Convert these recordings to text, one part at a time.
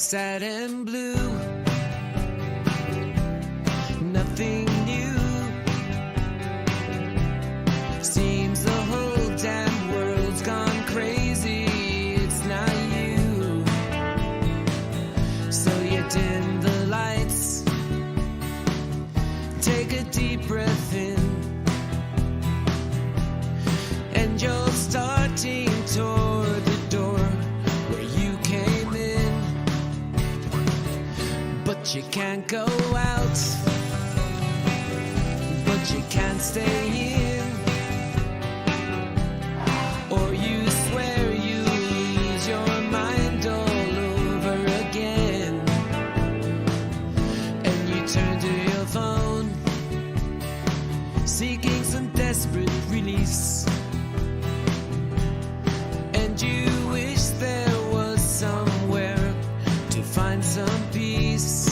sad and blue. Nothing new. Seems the whole damn world's gone crazy. It's not you. So you dim the lights, take a deep breath in, and you're starting toward the door where you came in. But you can't go out, but you can't stay in, or you swear you lose your mind all over again. And you turn to your phone, seeking some desperate release, and you wish there was somewhere to find some peace.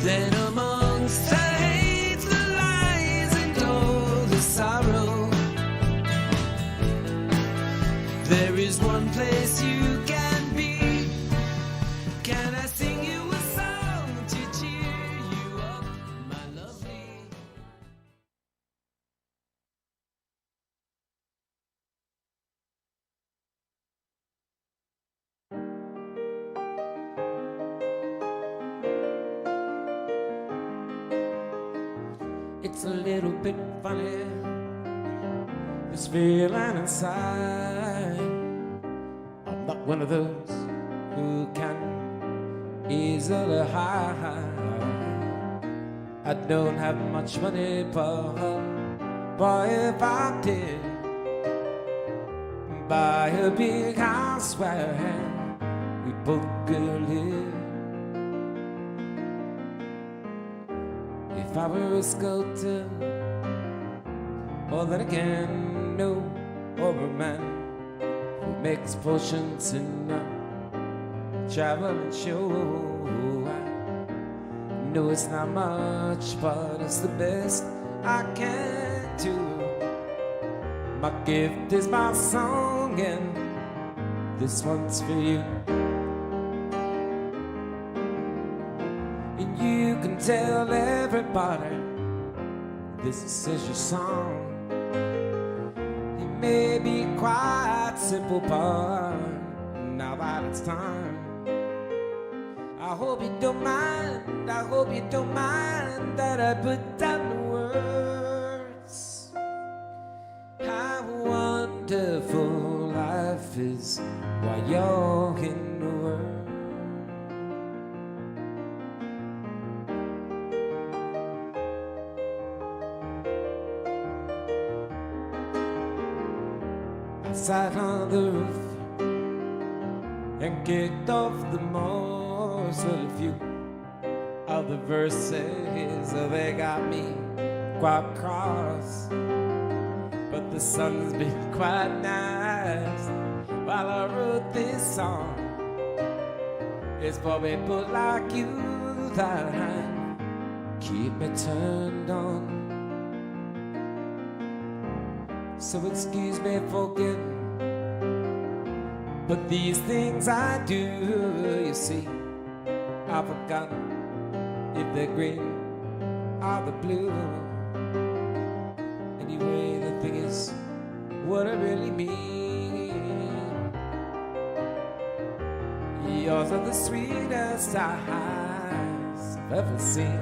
Then amongst the hate, the lies, and all the sorrow, there is one place you can be. Can I sing you a song to cheer you up, my lovely? It's a little bit funny, this feeling inside. I'm not one of those who can easily hide. I don't have much money, but boy, if I did buy a big house where we both could live. If I were a sculptor, or then again, no, or a man who makes potions in a traveling show. I know it's not much, but it's the best I can do. My gift is my song, and this one's for you. And you can tell everybody this is your song. It may be quite simple, but now that it's time, I hope you don't mind, I hope you don't mind that I put down the words. How wonderful life is while you're in the world. I sat on the roof and kicked off the most of a few of the verses. They got me quite cross, but the sun's been quite nice while I wrote this song. It's for people like you that keep me turned on. So excuse me for getting, but these things I do, you see, I've forgotten if they're green or the blue. Anyway, the thing is, what I really mean, yours are the sweetest eyes I've ever seen.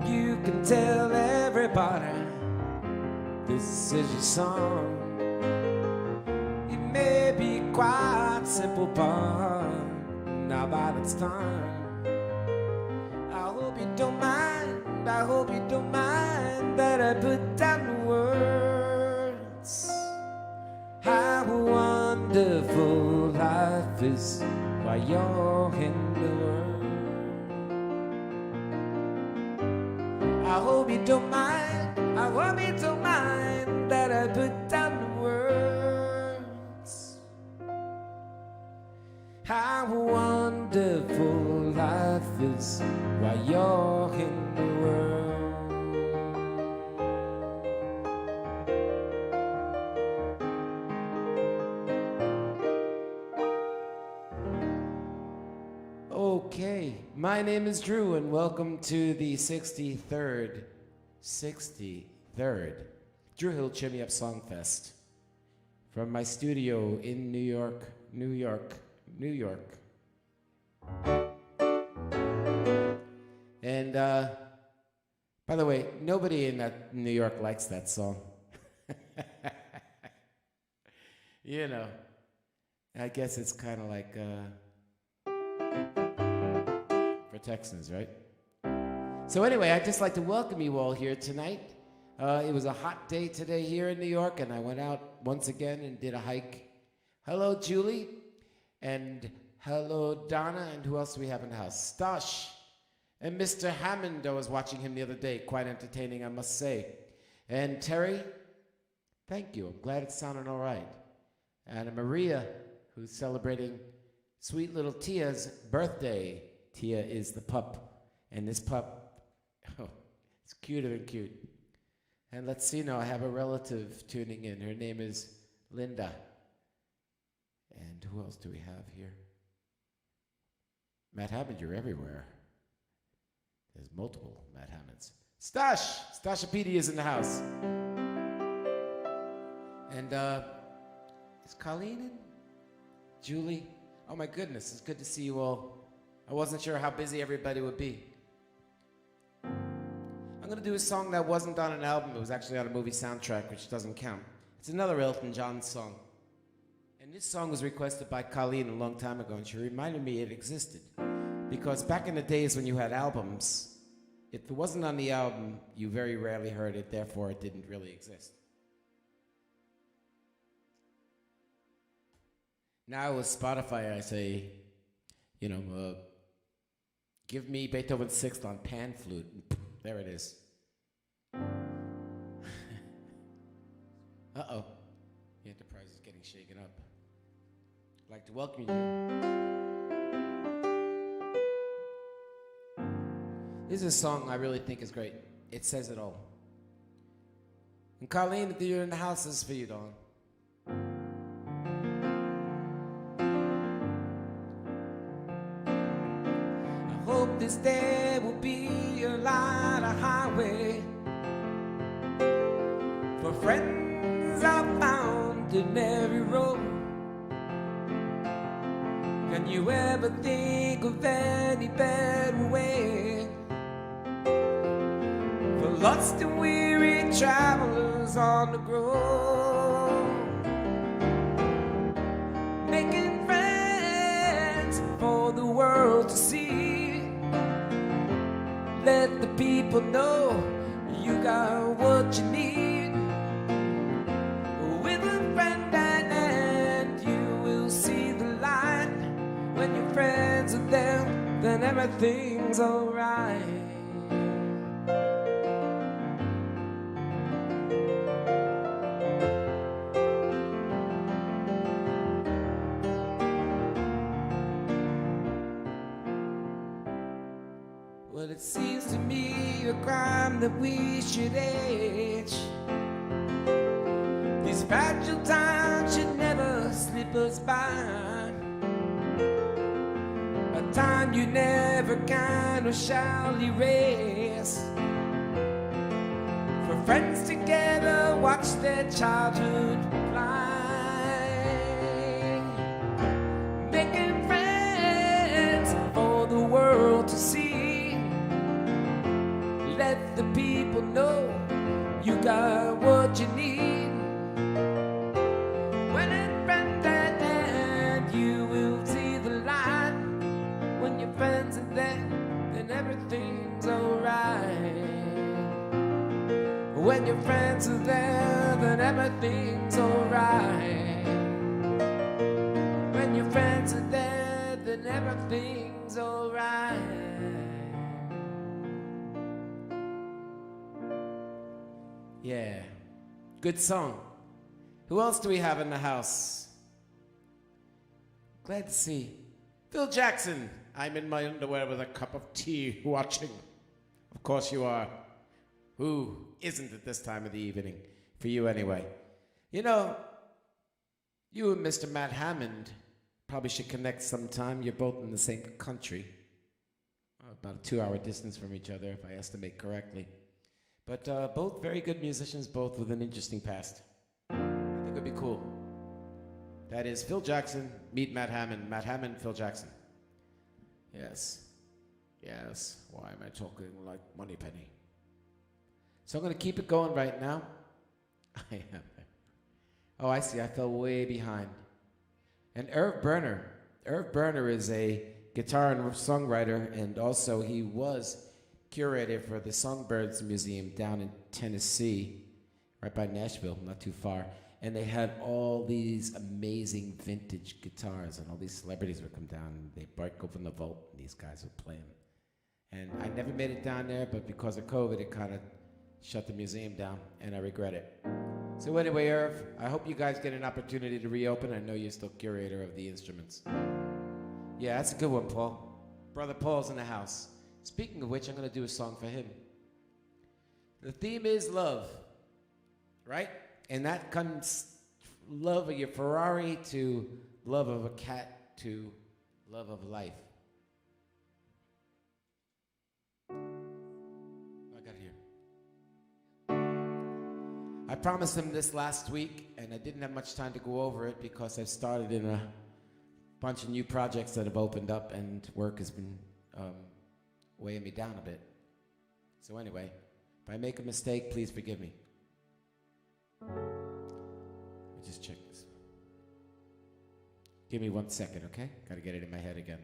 You can tell everybody this is your song. It may be quite simple, but now that it's time, I hope you don't mind, I hope you don't mind that I put down the words. How wonderful life is while you're in the world. I hope you don't mind, I hope you don't mind that I put down the words. How wonderful life is while you're in the world. Okay, my name is Drew, and welcome to the 63rd Drew Hill Chimney Up Songfest from my studio in New York, New York, New York. And by the way, nobody in New York likes that song. You know, I guess it's kind of like for Texans, right? So anyway, I'd just like to welcome you all here tonight. It was a hot day today here in New York, and I went out once again and did a hike. Hello, Julie, and hello, Donna, and who else do we have in the house? Stosh, and Mr. Hammond. I was watching him the other day, quite entertaining, I must say. And Terry, thank you. I'm glad it's sounding all right. And Maria, who's celebrating sweet little Tia's birthday. Tia is the pup, and this pup, oh, it's cuter than cute. And let's see now, I have a relative tuning in. Her name is Linda. And who else do we have here? Matt Hammond, you're everywhere. There's multiple Matt Hammonds. Stashapedi is in the house. And is Colleen in? Julie? Oh my goodness, it's good to see you all. I wasn't sure how busy everybody would be. I'm gonna do a song that wasn't on an album. It was actually on a movie soundtrack, which doesn't count. It's another Elton John song. And this song was requested by Colleen a long time ago, and she reminded me it existed. Because back in the days when you had albums, if it wasn't on the album, you very rarely heard it, therefore it didn't really exist. Now with Spotify, I say, you know, give me Beethoven's Sixth on pan flute. There it is. Uh-oh. The Enterprise is getting shaken up. I'd like to welcome you. This is a song I really think is great. It says it all. And Colleen, if you're in the house, this is for you, darling. Hope this day will be a light, a highway for friends I've found in every road. Can you ever think of any better way for lost and weary travelers on the road? Making friends for the world to see. Let the people know you got what you need. With a friend at hand, you will see the light. When your friends are there, then everything's alright. Well, it seems to me a crime that we should age. These fragile times should never slip us by. A time you never can or shall erase. For friends together watch their childhood fly. Making friends for the world to see. Let the people know you got what you need. When it's friend at hand, you will see the light. When your friends are there, then everything's alright. When your friends are there, then everything's alright. When your friends are there, then everything's alright. Yeah, good song. Who else do we have in the house? Glad to see. Phil Jackson. I'm in my underwear with a cup of tea watching. Of course you are. Who isn't at this time of the evening? For you anyway. You know, you and Mr. Matt Hammond probably should connect sometime. You're both in the same country. about a 2-hour distance from each other, if I estimate correctly. But both very good musicians, both with an interesting past. I think it would be cool. That is Phil Jackson, meet Matt Hammond, Phil Jackson. Yes. Yes. Why am I talking like Moneypenny? So I'm going to keep it going right now. I am. Oh, I see. I fell way behind. And Irv Berner is a guitar and songwriter, and also he was curator for the Songbirds Museum down in Tennessee, right by Nashville, not too far. And they had all these amazing vintage guitars, and all these celebrities would come down, and they'd break open the vault, and these guys would play them. And I never made it down there, but because of COVID, it kind of shut the museum down, and I regret it. So anyway, Irv, I hope you guys get an opportunity to reopen. I know you're still curator of the instruments. Yeah, that's a good one, Paul. Brother Paul's in the house. Speaking of which, I'm going to do a song for him. The theme is love, right? And that comes love of your Ferrari to love of a cat to love of life. I got it here. I promised him this last week, and I didn't have much time to go over it because I've started in a bunch of new projects that have opened up, and work has been weighing me down a bit. So anyway, if I make a mistake, please forgive me. Let me just check this. Give me 1 second, okay? Gotta get it in my head again.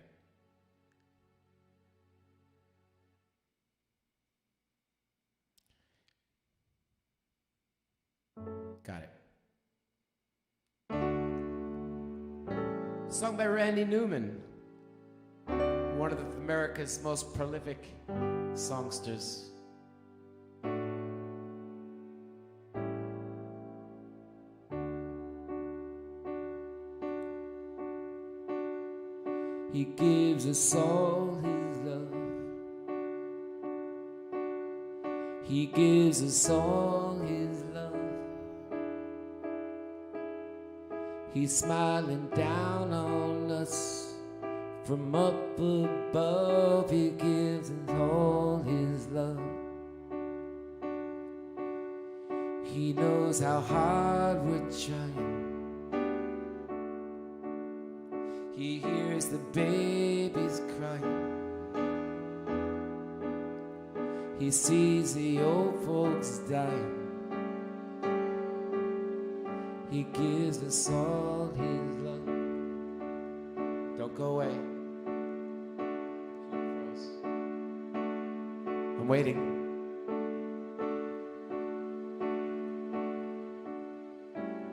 Got it. Sung by Randy Newman, one of America's most prolific songsters. He gives us all his love. He gives us all his love. He's smiling down on us from up above. He gives us all his love. He knows how hard we're trying. He hears the babies crying. He sees the old folks dying. He gives us all his love. Don't go away. I'm waiting.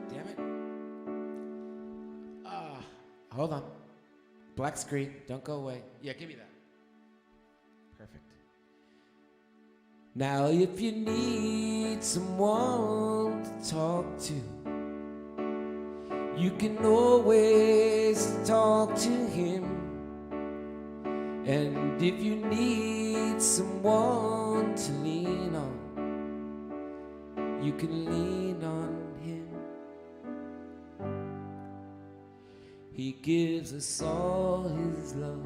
Damn it. Hold on. Black screen. Don't go away. Yeah, give me that. Perfect. Now, if you need someone to talk to, you can always talk to him. And if you need someone to lean on, you can lean on him. He gives us all his love.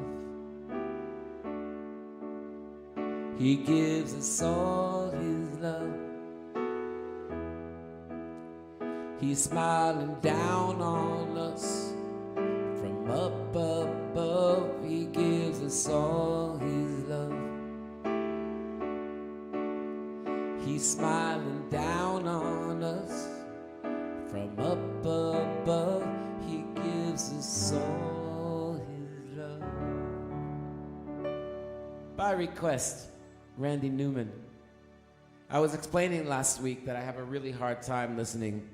He gives us all his love. He's smiling down on us from up above. He gives us all his love. He's smiling down on us from up above. He gives us all his love. By request, Randy Newman. I was explaining last week that I have a really hard time listening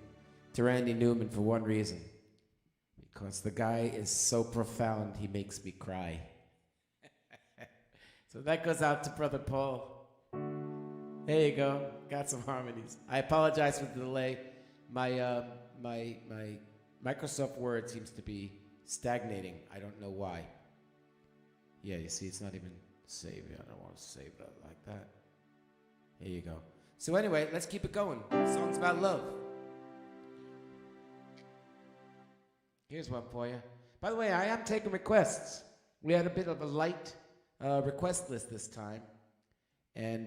to Randy Newman for one reason. Because the guy is so profound, he makes me cry. So that goes out to Brother Paul. There you go. Got some harmonies. I apologize for the delay. My Microsoft Word seems to be stagnating. I don't know why. Yeah, you see, it's not even saved. I don't want to save it like that. There you go. So anyway, let's keep it going. The song's about love. Here's one for you. By the way, I am taking requests. We had a bit of a light request list this time. And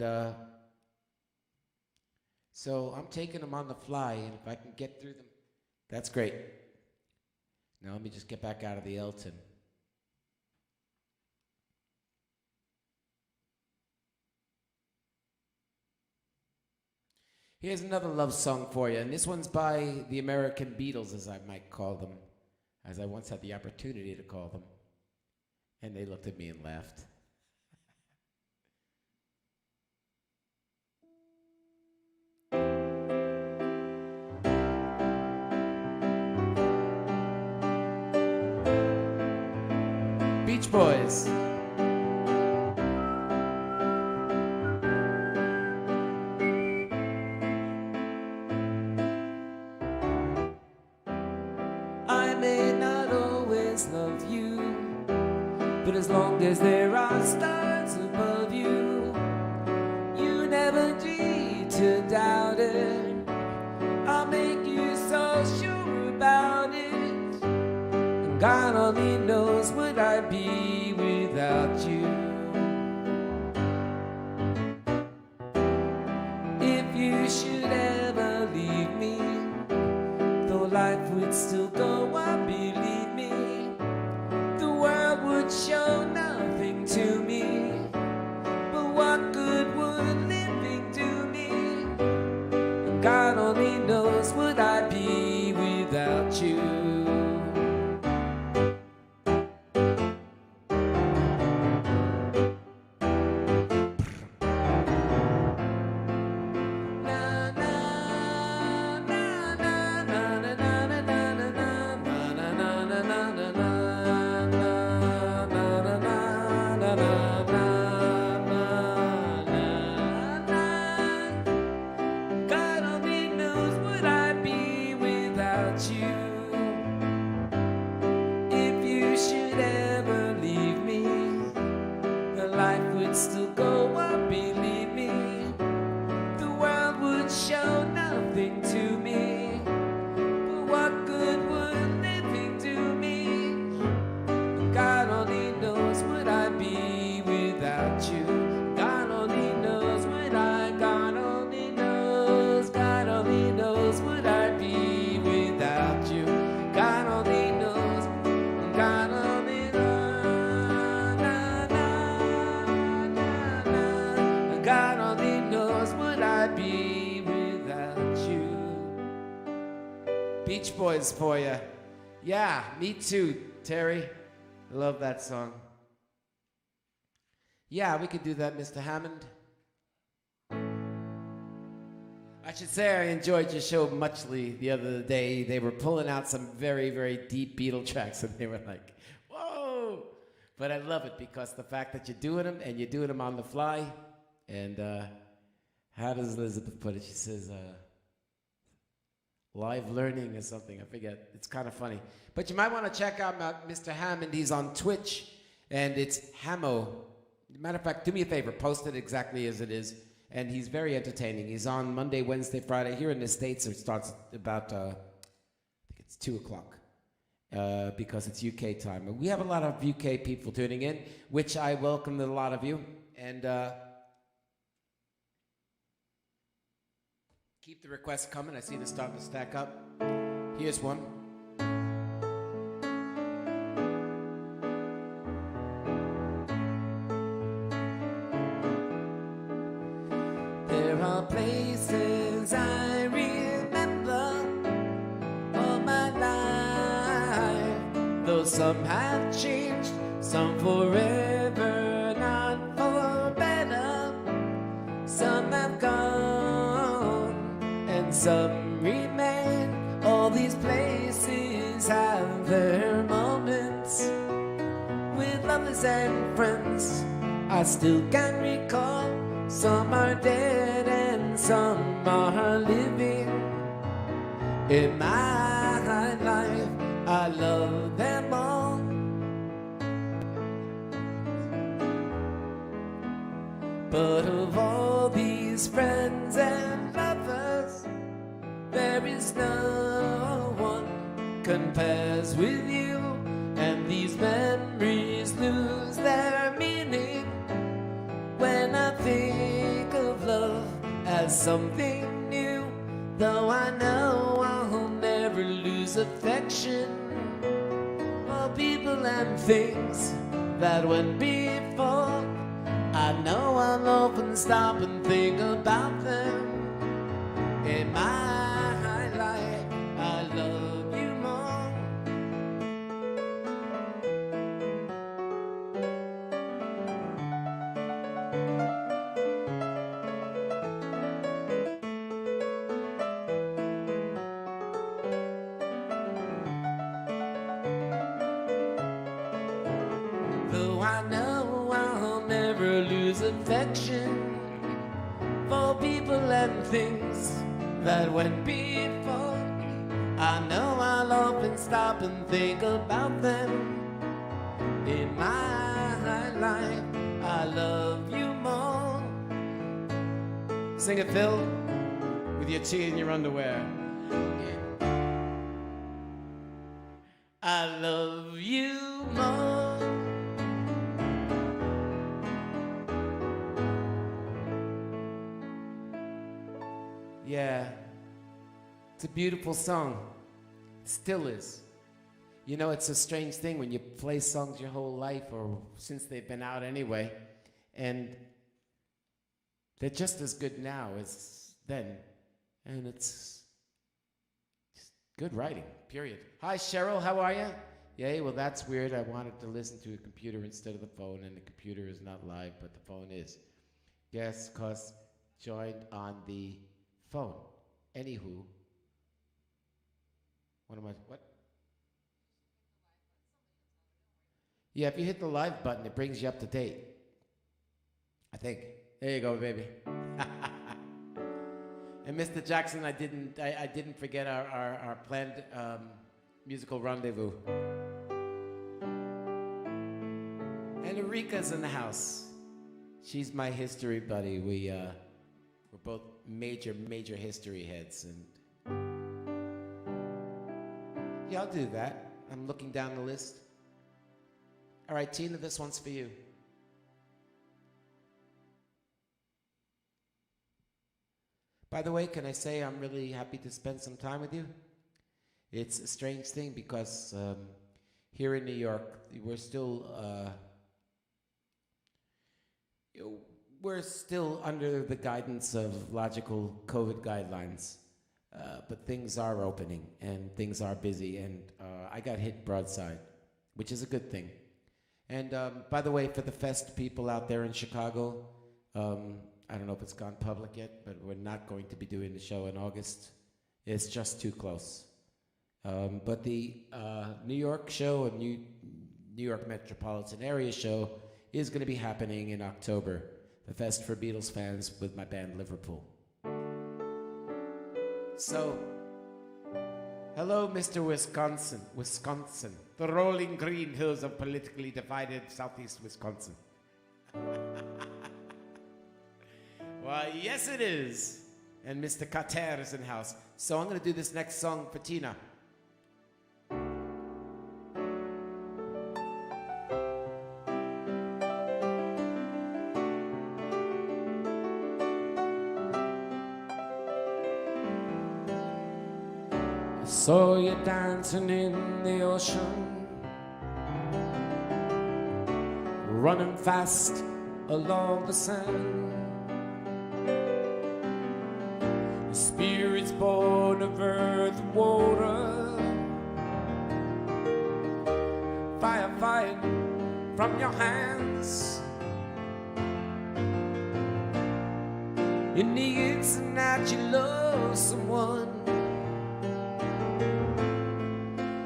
so I'm taking them on the fly, and if I can get through them, that's great. Now let me just get back out of the Elton. Here's another love song for you, and this one's by the American Beatles, as I might call them, as I once had the opportunity to call them. And they looked at me and laughed. Beach Boys. I may not always love you, but as long as there are stars above you, you never need to doubt it. I'll make you so sure about it. And God only knows what I'd be without you. If you should ever leave me, though life would still go on, believe me, the world would show nothing to me. But what good would living do me? And God only knows what I'd be without you. Still go on, believe me, the world would show nothing to me. But what good would living do me? God only knows what I'd be without you. God only knows what God only knows. God only knows what I'd be without you. God only knows. God only knows. God only knows what I'd be without you. Beach Boys for you. Yeah, me too, Terry. I love that song. Yeah, we could do that, Mr. Hammond. I should say I enjoyed your show muchly the other day. They were pulling out some very, very deep Beatle tracks, and they were like, whoa! But I love it because the fact that you're doing them, and you're doing them on the fly. And how does Elizabeth put it? She says, live learning or something. I forget. It's kind of funny. But you might want to check out Mr. Hammond. He's on Twitch, and it's Hamo. Matter of fact, do me a favor. Post it exactly as it is. And he's very entertaining. He's on Monday, Wednesday, Friday. Here in the States, it starts about, I think it's 2 o'clock. Because it's UK time. And we have a lot of UK people tuning in, which I welcome a lot of you. And keep the requests coming. I see they're starting to stack up. Here's one. There are places I remember all my life, though some have changed, some forever, not for better. Some have gone and some remain. All these places have their moments with lovers and friends. I still can recall. Some are dead and some are living. In my life, I love them all. But of all these friends and lovers, there is no one compares with you. And these memories lose their meaning something new, though I know I'll never lose affection for people and things that went before. I know I'll often stop and think about them. In my life, I love you more. Though I know I'll never lose affection for people and things that went before, I know I'll often stop and think about them. In my life, I love you more. Sing it, Phil, with your tea in your underwear. I love you more. Yeah, it's a beautiful song. It still is. You know, it's a strange thing when you play songs your whole life, or since they've been out anyway, and they're just as good now as then. And it's just good writing, period. Hi, Cheryl, how are you? Yay, well, that's weird. I wanted to listen to a computer instead of the phone, and the computer is not live, but the phone is. Yes, cause joined on the phone. Anywho, what? Yeah, if you hit the live button, it brings you up to date. I think. There you go, baby. And Mr. Jackson, I didn't forget our planned musical rendezvous. And Erika's in the house. She's my history buddy. We're both major history heads, and yeah, I'll do that. I'm looking down the list. All right, Tina, this one's for you. By the way, can I say I'm really happy to spend some time with you? It's a strange thing because here in New York, we're still under the guidance of logical COVID guidelines, but things are opening and things are busy, and I got hit broadside, which is a good thing. And by the way, for the Fest people out there in Chicago, I don't know if it's gone public yet, but we're not going to be doing the show in August. It's just too close. But the New York show and New York metropolitan area show is going to be happening in October. The Fest for Beatles fans with my band Liverpool. So, hello, Mr. Wisconsin, the rolling green hills of politically divided southeast Wisconsin. Well, yes it is. And Mr. Carter is in the house. So I'm going to do this next song for Tina. I saw you dancing in the ocean, running fast along the sand. Spirits born of earth and water, fire fighting from your hands. In the instant that you love someone,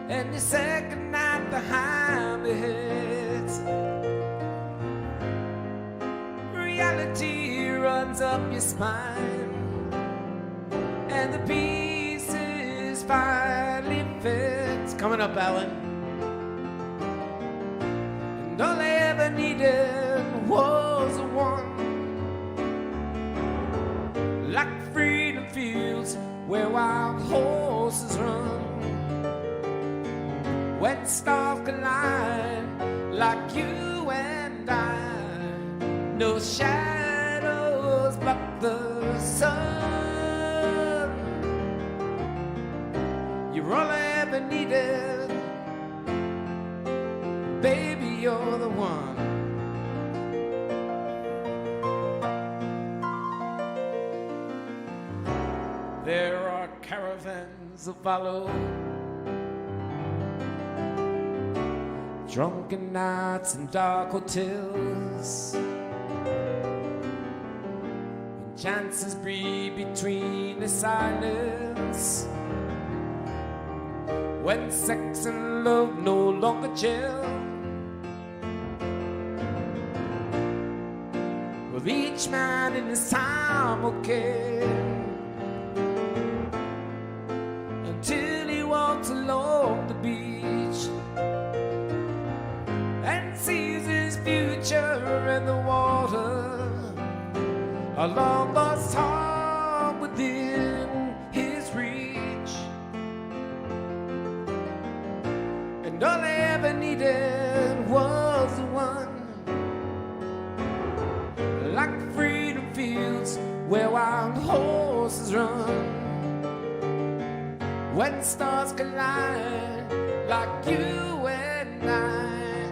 and the second that the hammer hits, reality runs up your spine, and the pieces finally fit. Coming up, Alan. And all I ever needed was a one, like freedom fields where wild horses run. When stars collide, like you and I, no shadows block the sun. ever needed. Baby, you're the one. There are caravans that follow, drunken nights and dark hotels, and chances breed between the silence, when sex and love no longer gel. With each man in his time, okay, until he walks along the beach and sees his future in the water, a long lost heart within his reach. And all I ever needed was the one, like freedom fields where wild horses run, when stars collide, like you and I,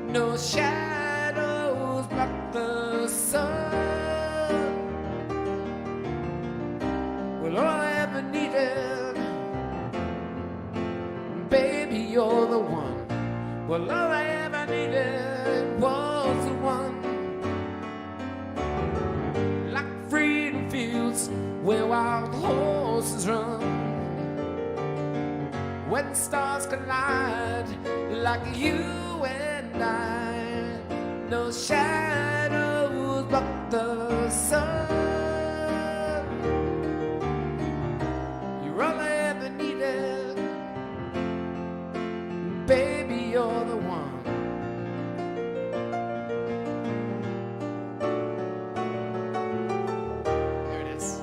no shadows block the sun. Well, all I ever needed, baby, you're the one. Well, all I ever needed was the one, like freedom fields where wild horses run, when stars collide, like you and I, no shadows block the sun. You're all I ever needed, baby, you're the one. There it is.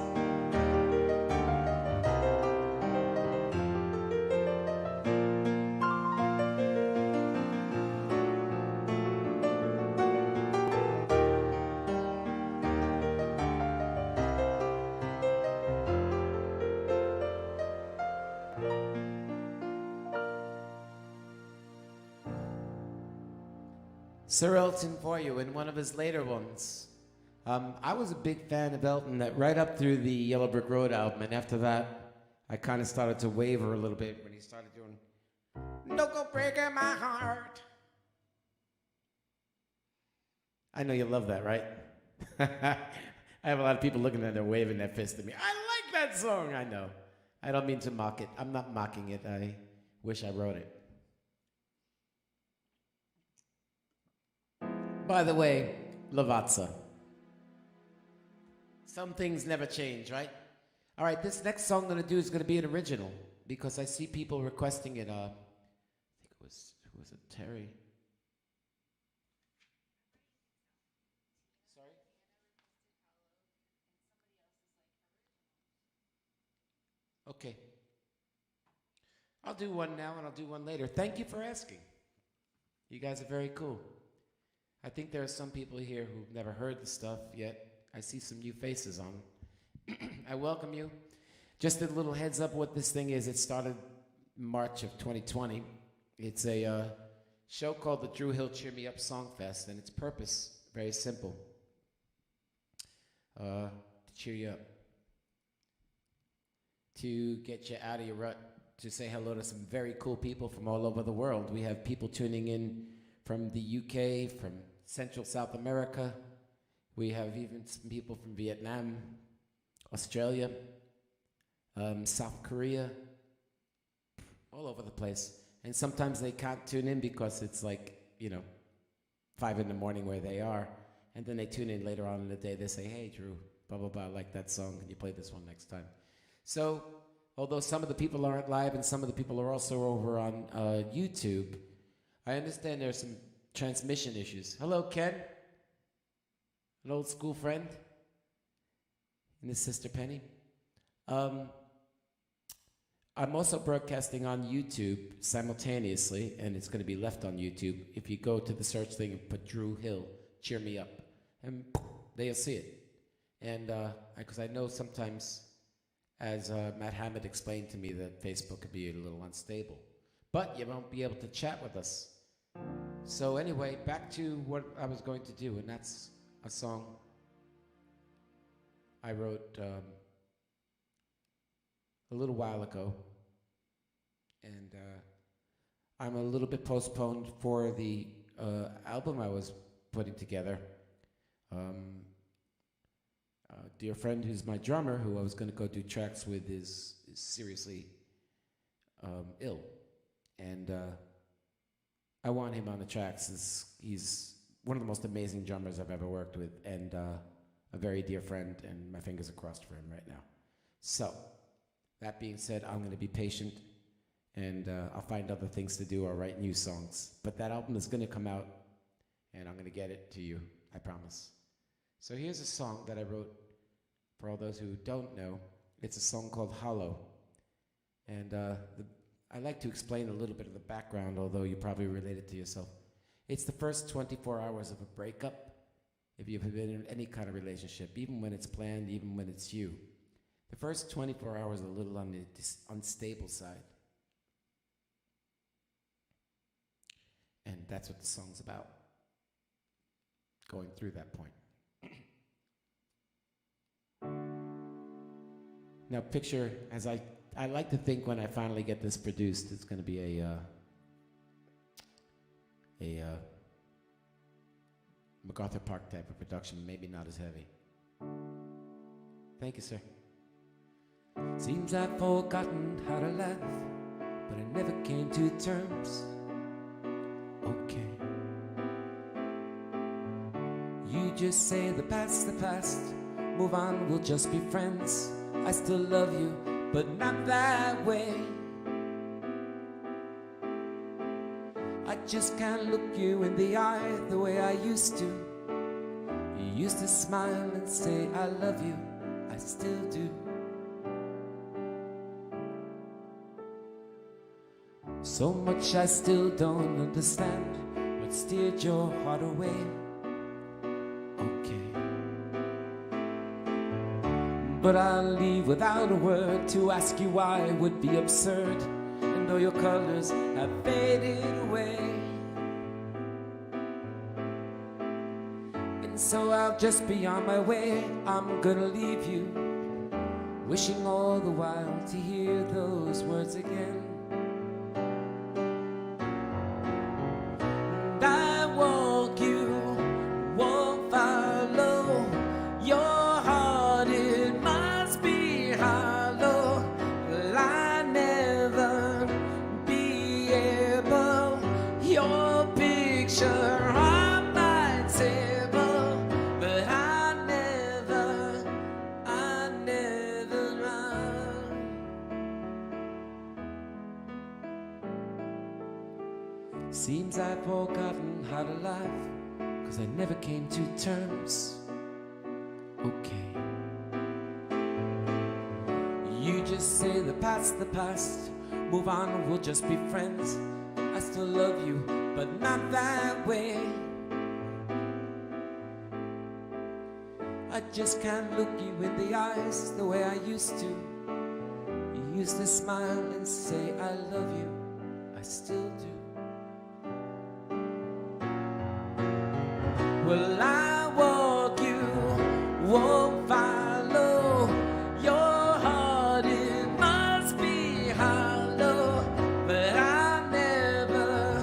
Sir Elton for you in one of his later ones. I was a big fan of Elton that right up through the Yellow Brick Road album, and after that, I kind of started to waver a little bit when he started doing "No Go Breaking My Heart." I know you love that, right? I have a lot of people looking at it, waving their fist at me. I like that song. I know. I don't mean to mock it. I'm not mocking it. I wish I wrote it. By the way, Lavazza. Some things never change, right? All right, this next song I'm going to do is going to be an original because I see people requesting it. I think it was, who was it? Terry. Sorry? Okay. I'll do one now and I'll do one later. Thank you for asking. You guys are very cool. I think there are some people here who've never heard the stuff yet. I see some new faces on. I welcome you. Just a little heads up what this thing is. It started March of 2020. It's a show called the Drew Hill Cheer Me Up Songfest, and its purpose, very simple, to cheer you up, to get you out of your rut, to say hello to some very cool people from all over the world. We have people tuning in from the UK, from Central South America. We have even some people from Vietnam, Australia, South Korea, all over the place. And sometimes they can't tune in because it's like, 5 in the morning where they are. And then they tune in later on in the day. They say, hey, Drew, blah, blah, blah, I like that song. Can you play this one next time? So, although some of the people aren't live and some of the people are also over on YouTube, I understand there's some transmission issues. Hello, Ken. An old school friend. And his sister, Penny. I'm also broadcasting on YouTube simultaneously, and it's going to be left on YouTube. If you go to the search thing and put Drew Hill, Cheer Me Up, and there you'll see it. And because I know sometimes as Matt Hammond explained to me, that Facebook could be a little unstable, but you won't be able to chat with us. So anyway, back to what I was going to do, and that's a song I wrote a little while ago, and I'm a little bit postponed for the album I was putting together. A dear friend who's my drummer, who I was going to go do tracks with, is seriously ill, and I want him on the tracks. He's one of the most amazing drummers I've ever worked with, and a very dear friend, and my fingers are crossed for him right now. So, that being said, I'm going to be patient, and I'll find other things to do or write new songs. But that album is going to come out, and I'm going to get it to you, I promise. So here's a song that I wrote for all those who don't know. It's a song called Hollow. And I like to explain a little bit of the background, although you probably relate it to yourself. It's the first 24 hours of a breakup, if you've been in any kind of relationship, even when it's planned, even when it's you. The first 24 hours are a little on the unstable side. And that's what the song's about, going through that point. Now picture, as I like to think when I finally get this produced, it's going to be a MacArthur Park type of production, maybe not as heavy. Thank you, sir. Seems I've forgotten how to laugh, but I never came to terms. Okay. You just say the past, move on, we'll just be friends. I still love you, but not that way. I just can't look you in the eye the way I used to. You used to smile and say I love you, I still do. So much I still don't understand what steered your heart away. Okay. But I'll leave without a word to ask you why would be absurd, and all your colors have faded away. And so I'll just be on my way, I'm gonna leave you, wishing all the while to hear those words again. And I walk, you won't follow. Your heart, it must be hollow. Will I never be able? Your picture on my table, but I never run. Seems I've forgotten how to laugh, 'cause I never came to terms. Okay. You just say the past, move on, we'll just be friends. I still love you, but not that way. I just can't look you in the eyes the way I used to. You used to smile and say I love you, I still do. Well, I walk, you won't follow. Your heart, it must be hollow, but I'll never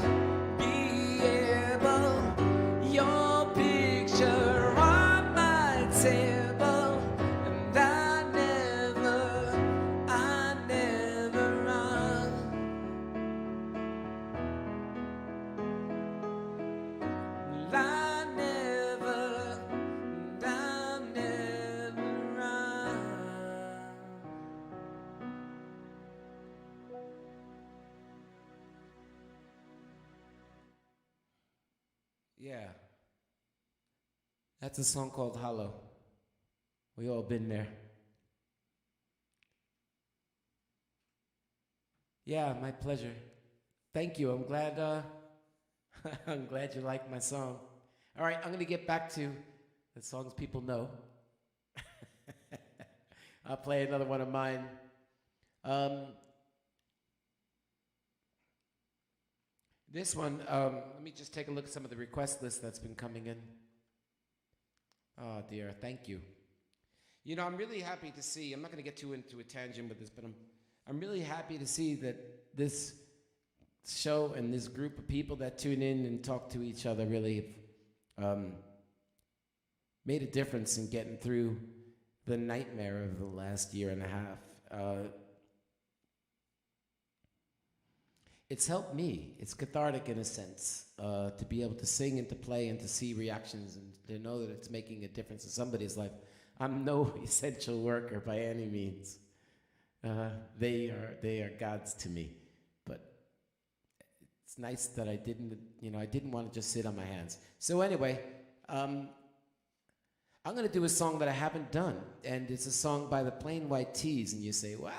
be able. Your picture on my table, and I never run. Well, I'll never run. Yeah. That's a song called Hollow. We all been there. Yeah, my pleasure. Thank you. I'm glad I'm glad you liked my song. All right, I'm going to get back to the songs people know. I'll play another one of mine. This one, let me just take a look at some of the request list that's been coming in. Oh dear, thank you. You know, I'm really happy to see, I'm not going to get too into a tangent with this, but I'm really happy to see that this show and this group of people that tune in and talk to each other really made a difference in getting through the nightmare of the last year and a half. It's helped me. It's cathartic in a sense to be able to sing and to play and to see reactions and to know that it's making a difference in somebody's life. I'm no essential worker by any means. They are gods to me. But it's nice that I didn't want to just sit on my hands. So anyway, I'm going to do a song that I haven't done, and it's a song by the Plain White T's, and you say, what?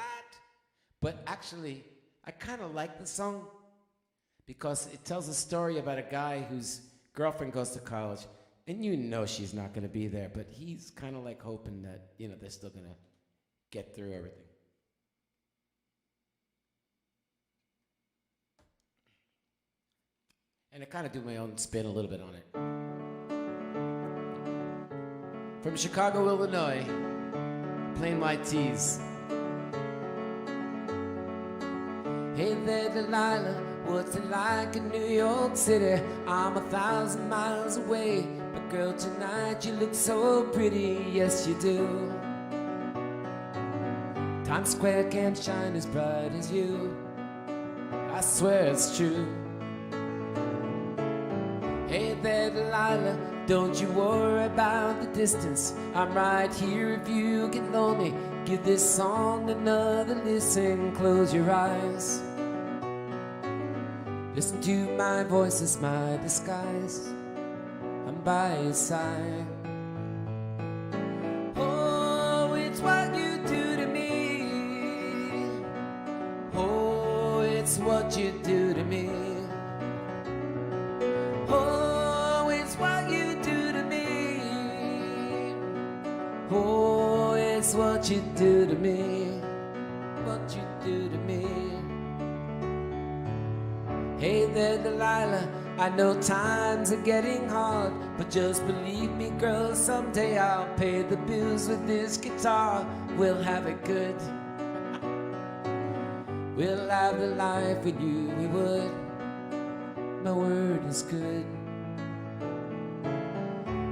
But actually, I kind of like the song because it tells a story about a guy whose girlfriend goes to college, and you know she's not going to be there, but he's kind of like hoping that, you know, they're still going to get through everything. And I kind of do my own spin a little bit on it. From Chicago, Illinois, Plain White T's. Hey there, Delilah, what's it like in New York City? I'm 1,000 miles away, but girl, tonight you look so pretty, yes you do. Times Square can't shine as bright as you, I swear it's true. Hey there, Delilah, don't you worry about the distance, I'm right here if you get lonely. Give this song another listen, close your eyes. Listen to my voice, it's my disguise. I'm by your side. Oh, it's what you do to me. Oh, it's what you do to me. Oh, it's what you do to me. Oh, it's what you do to me, what you do to me. Hey there, Delilah, I know times are getting hard, but just believe me, girl, someday I'll pay the bills with this guitar. We'll have it good. We'll have the life we knew we would. My word is good.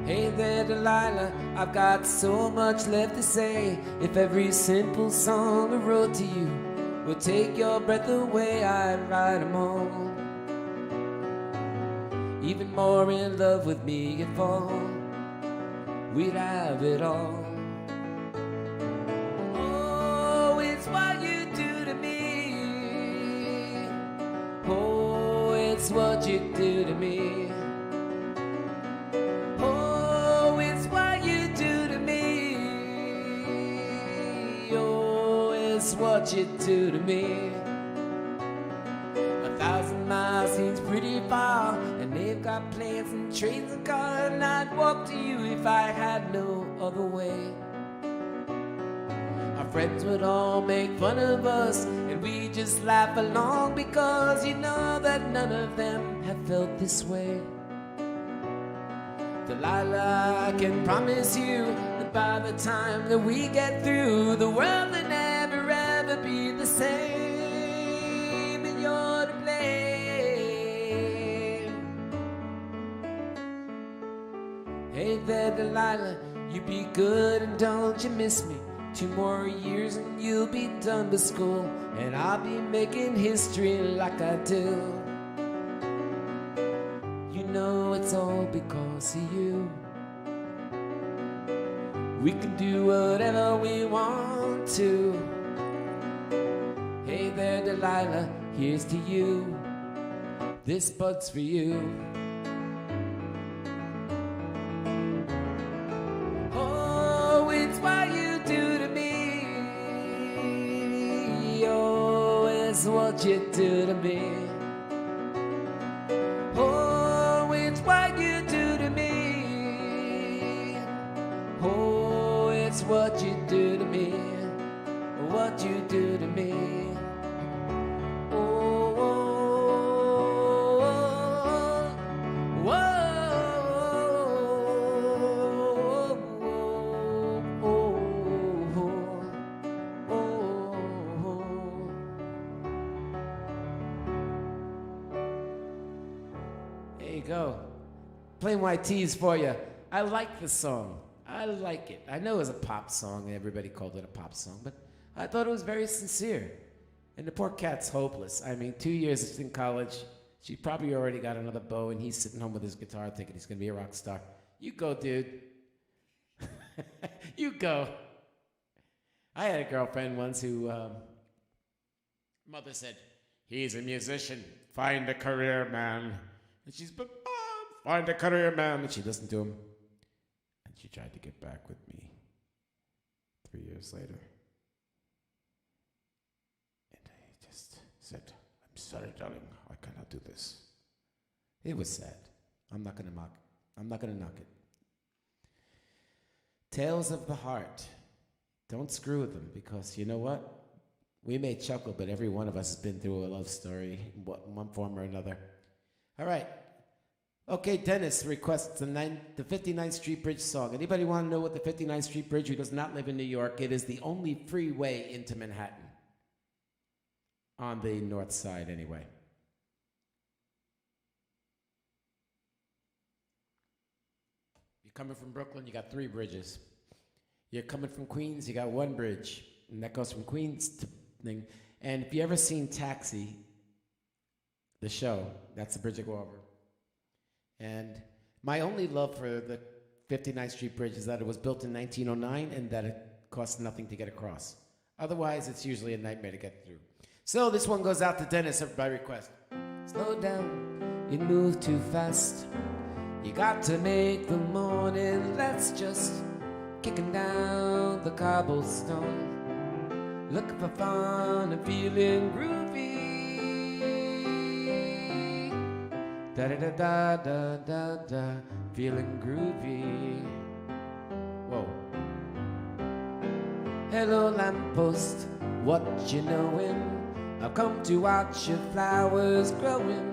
Hey there, Delilah, I've got so much left to say. If every simple song I wrote to you will take your breath away, I'd write them all. Even more in love with me if all, we'd have it all. Oh, it's what you do to me. Oh, it's what you do to me. What you do to me. 1,000 miles seems pretty far, and they've got planes and trains and cars, and I'd walk to you if I had no other way. Our friends would all make fun of us, and we just laugh along, because you know that none of them have felt this way. Delilah, I can promise you that by the time that we get through, the world will never ever be the same, and you're to blame. Hey there, Delilah, you be good and don't you miss me. 2 more years and you'll be done with school, and I'll be making history like I do. You know it's all because of you. We can do whatever we want to. Hey there, Delilah, here's to you. This bud's for you. Oh, it's what you do to me. Oh, it's what you do to me. Oh, it's what you do to me. Oh, it's what you do to me. what you do to me. Oh, oh, oh, oh, oh, oh, oh. There you go. Plain white tees for you. I like the song. I like it. I know it was a pop song. Everybody called it a pop song, but I thought it was very sincere. And the poor cat's hopeless. I mean, 2 years in college. She probably already got another beau, and he's sitting home with his guitar thinking he's going to be a rock star. You go, dude. You go. I had a girlfriend once who, mother said, he's a musician. Find a career, man. And she's, but Mom, find a career, man. And she listened to him. And she tried to get back with me 3 years later. And I just said, I'm sorry, darling. I cannot do this. It was sad. I'm not going to mock it. I'm not going to knock it. Tales of the heart. Don't screw with them, because you know what? We may chuckle, but every one of us has been through a love story in one form or another. All right. Okay, Dennis requests the 59th Street Bridge song. Anybody want to know what the 59th Street Bridge, who does not live in New York? It is the only freeway into Manhattan. On the north side, anyway. You're coming from Brooklyn, you got 3 bridges. You're coming from Queens, you got 1 bridge. And that goes from Queens to thing. And if you ever seen Taxi, the show, that's the bridge I go over. And my only love for the 59th Street Bridge is that it was built in 1909 and that it costs nothing to get across. Otherwise, it's usually a nightmare to get through. So this one goes out to Dennis by request. Slow down, you move too fast. You got to make the morning, that's just kicking down the cobblestone. Looking for fun and feeling groovy. Da da da da da da da, feeling groovy. Whoa. Hello lamppost, what you knowin'? I've come to watch your flowers growing.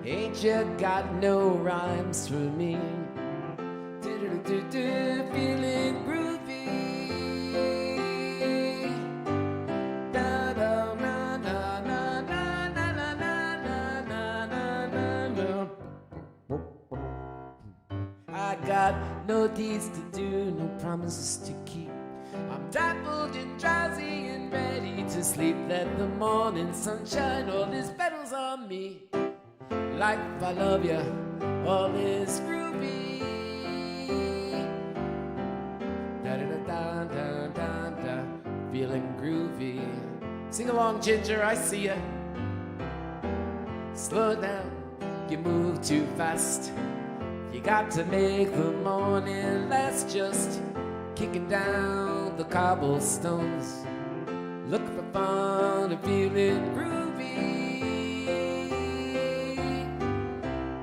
Ain't you got no rhymes for me? Do-do-do-do, feeling groovy. Da-da, na na na na na na na na na na. I got no deeds to do, no promises to keep. I'm dappled and drowsy and ready to sleep. Let the morning sunshine all its petals on me. Life, I love you, all is groovy. Da da da da da da, feeling groovy. Sing along, Ginger, I see ya. Slow down, you move too fast. You got to make the morning last, just kicking down the cobblestones. Looking for fun and feeling groovy.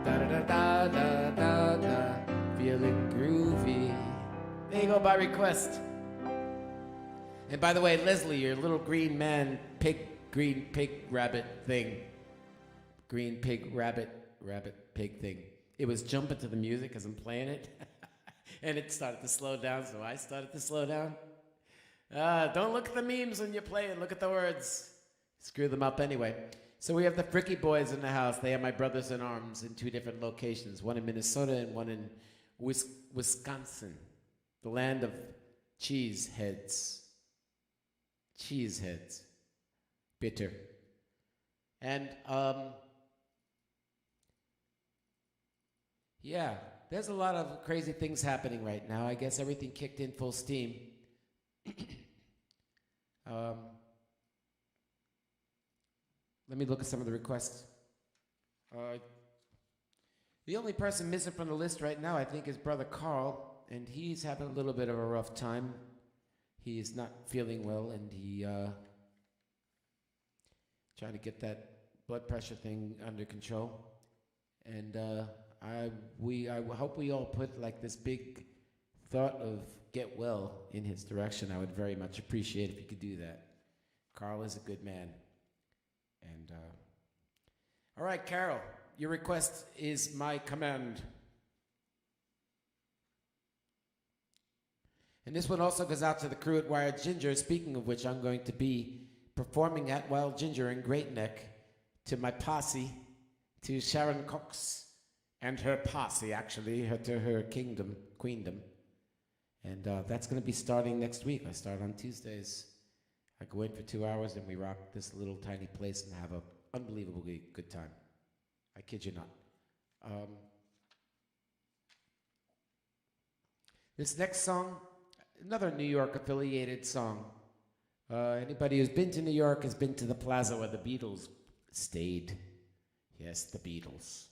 Da da da da da da, feeling groovy. There you go, by request. And by the way, Leslie, your little green man, green pig, rabbit thing. Green pig, rabbit, pig thing. It was jumping to the music as I'm playing it. And it started to slow down, so I started to slow down. Don't look at the memes when you play it, look at the words. Screw them up anyway. So we have the Fricky Boys in the house. They are my brothers in arms in 2 different locations, one in Minnesota and one in Wisconsin, the land of cheese heads. Cheese heads. Bitter. And, yeah, there's a lot of crazy things happening right now. I guess everything kicked in full steam. Let me look at some of the requests. The only person missing from the list right now, I think, is Brother Carl, and he's having a little bit of a rough time. He is not feeling well, and he trying to get that blood pressure thing under control. And I hope we all put like this big thought of get well in his direction. I would very much appreciate if you could do that. Carl is a good man. And, all right, Carol, your request is my command. And this one also goes out to the crew at Wild Ginger, speaking of which I'm going to be performing at Wild Ginger in Great Neck to my posse, to Sharon Cox and her posse, actually, to her queendom. And that's going to be starting next week. I start on Tuesdays. I go in for 2 hours and we rock this little tiny place and have an unbelievably good time. I kid you not. This next song, another New York affiliated song. Anybody who's been to New York has been to the plaza where the Beatles stayed. Yes, the Beatles.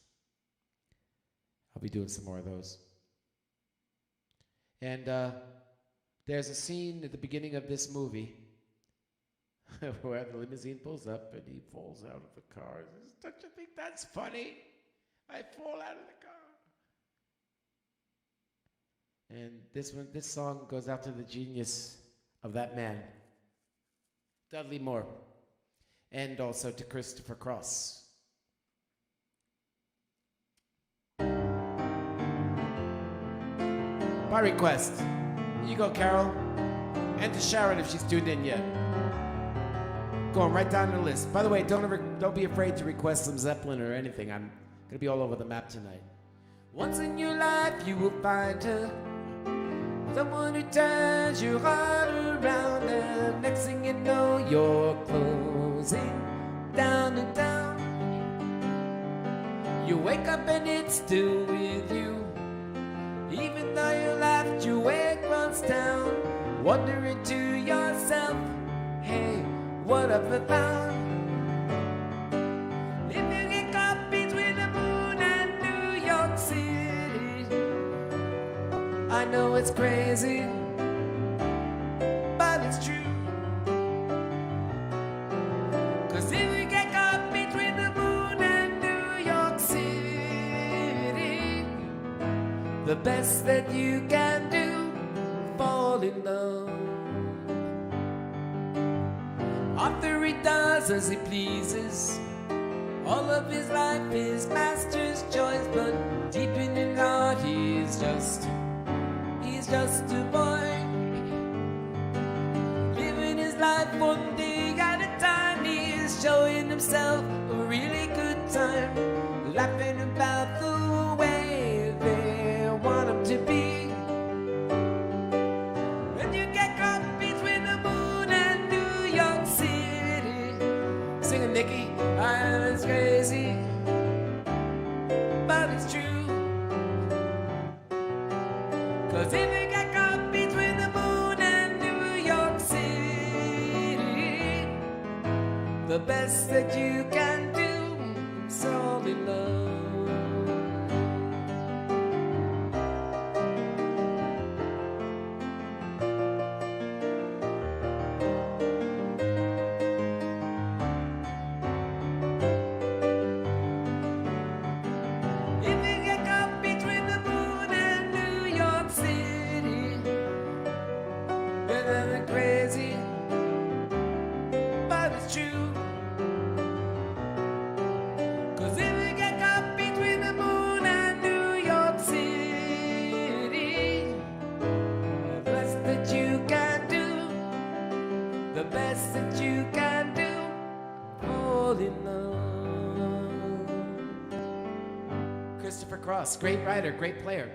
I'll be doing some more of those. And there's a scene at the beginning of this movie where the limousine pulls up and he falls out of the car. Don't you think that's funny? I fall out of the car. And this song goes out to the genius of that man, Dudley Moore, and also to Christopher Cross. By request. You go, Carol. And to Sharon if she's tuned in yet. Going right down the list. By the way, don't be afraid to request some Zeppelin or anything. I'm gonna be all over the map tonight. Once in your life you will find her, someone who turns your heart around, and next thing you know you're closing down and down. You wake up and it's still with you, even though you left your weight runs down, wondering to yourself, hey, what have I found? If you get caught between the moon and New York City, I know it's crazy, but it's true. 'Cause if you get caught between the moon and New York City, the best that you can do, fall in love. Arthur, he does as he pleases. All of his life is master's choice, but deep in his heart he's just a boy, living his life one day at a time. He's showing himself a really good time, laughing about the way they want him to be. When you get caught between the moon and New York City, singing Nicky, I know it's crazy, but it's true. 'Cause if you get caught between the moon and New York City, the best that you can do is fall in love. If you get caught between the moon and New York City, then it's crazy, but it's true. 'Cause if you get caught between the moon and New York City, the best that you can do, the best that you can do, fall in love. Christopher Cross, great writer, great player.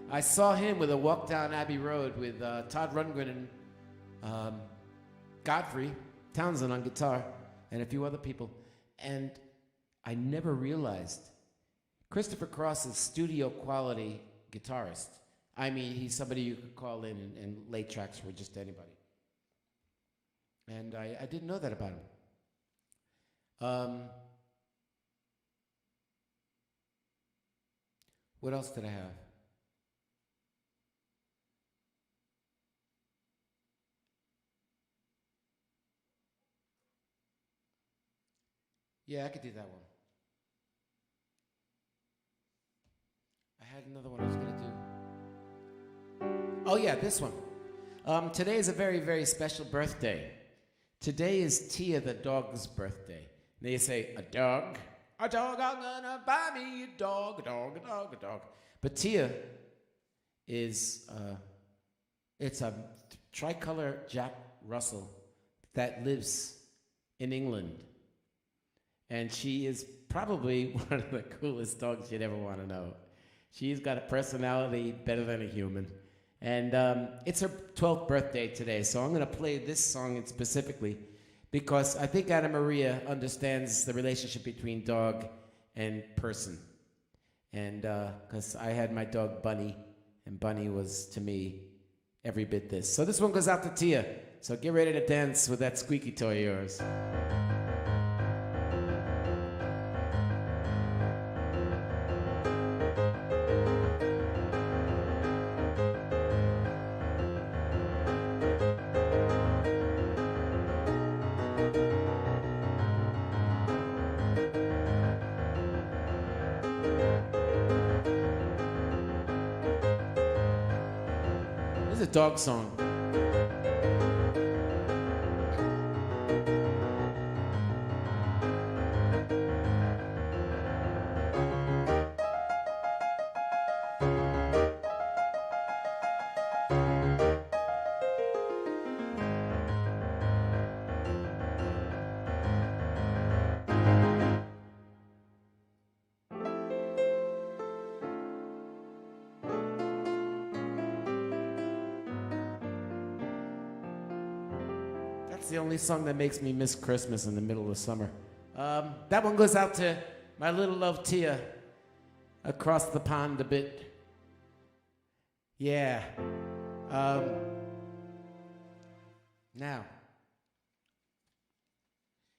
I saw him with a walk down Abbey Road with Todd Rundgren and Godfrey Townsend on guitar and a few other people. And I never realized Christopher Cross is studio quality guitarist. I mean, he's somebody you could call in and lay tracks for just anybody. And I didn't know that about him. What else did I have? Yeah, I could do that one. I had another one I was going to do. Oh, yeah, this one. Today is a very, very special birthday. Today is Tia the dog's birthday. They say, a dog, I'm gonna buy me a dog, a dog, a dog, a dog. But Tia is, it's a tricolor Jack Russell that lives in England. And she is probably one of the coolest dogs you'd ever want to know. She's got a personality better than a human. And it's her 12th birthday today, so I'm going to play this song specifically because I think Anna Maria understands the relationship between dog and person. And because I had my dog Bunny, and Bunny was, to me, every bit this. So this one goes out to Tia. So get ready to dance with that squeaky toy of yours. This is a dog song. That's the only song that makes me miss Christmas in the middle of summer. That one goes out to my little love Tia across the pond a bit. Yeah. Now,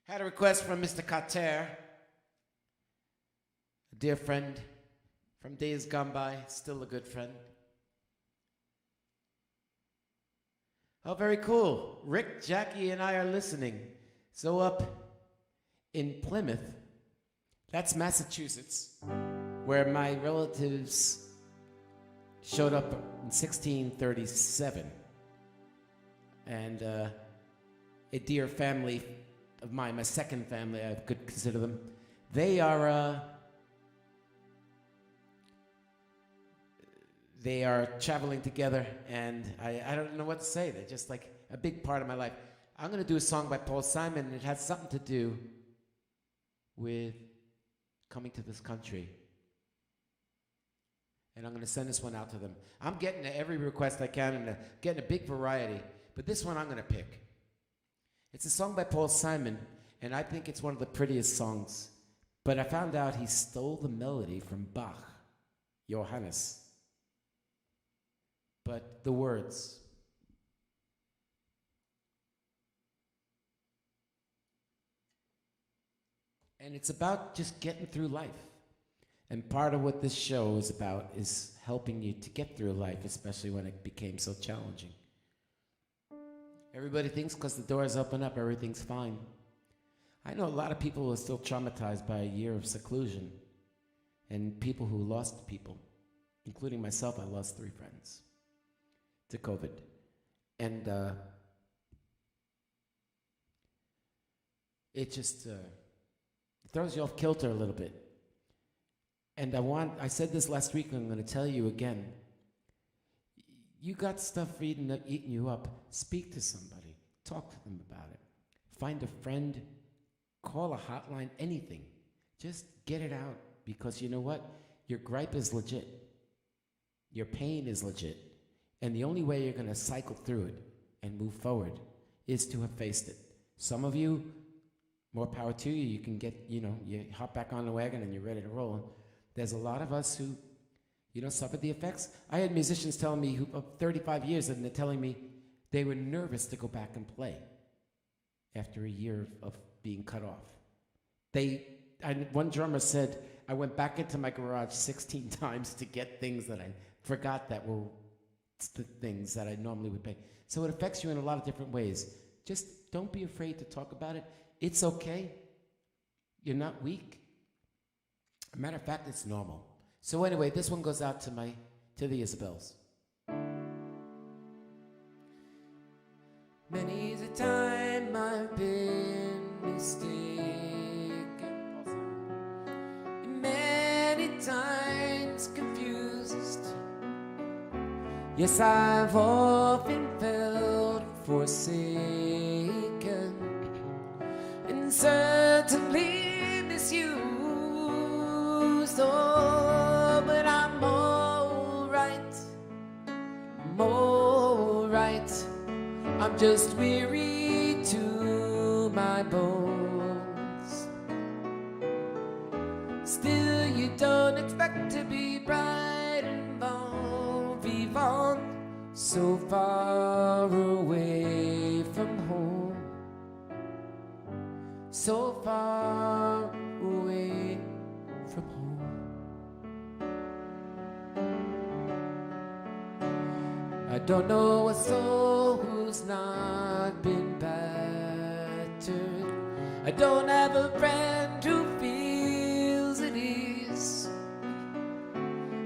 had a request from Mr. Carter, a dear friend from days gone by, still a good friend. Oh, very cool. Rick, Jackie, and I are listening. So up in Plymouth, that's Massachusetts, where my relatives showed up in 1637. And a dear family of mine, my second family, I could consider them, they are traveling together, and I don't know what to say. They're just like a big part of my life. I'm going to do a song by Paul Simon, and it has something to do with coming to this country. And I'm going to send this one out to them. I'm getting every request I can, and getting a big variety, but this one I'm going to pick. It's a song by Paul Simon, and I think it's one of the prettiest songs. But I found out he stole the melody from Bach, Johannes. But the words. And it's about just getting through life. And part of what this show is about is helping you to get through life, especially when it became so challenging. Everybody thinks because the doors open up, everything's fine. I know a lot of people who are still traumatized by a year of seclusion, and people who lost people, including myself. I lost 3 friends to COVID. And it just throws you off kilter a little bit. And I said this last week, and I'm going to tell you again. You got stuff eating you up, speak to somebody. Talk to them about it. Find a friend, call a hotline, anything. Just get it out, because you know what? Your gripe is legit. Your pain is legit. And the only way you're going to cycle through it and move forward is to have faced it. Some of you, more power to you, you can get, you hop back on the wagon and you're ready to roll. There's a lot of us who, suffered the effects. I had musicians telling me who of 35 years, and they're telling me they were nervous to go back and play after a year of being cut off. One drummer said, I went back into my garage 16 times to get things that I forgot that were the things that I normally would play. So it affects you in a lot of different ways. Just don't be afraid to talk about it. It's okay. You're not weak. As a matter of fact, it's normal. So anyway, this one goes out to the Isabels. Many's the time I've been Yes, I've often felt forsaken and certainly misused. Oh, but I'm alright. I'm alright. I'm just weary to my bones. Still, you don't expect to be bright and bon vivant, so far away from home, so far away from home. I don't know a soul who's not been battered. I don't have a friend who feels at ease.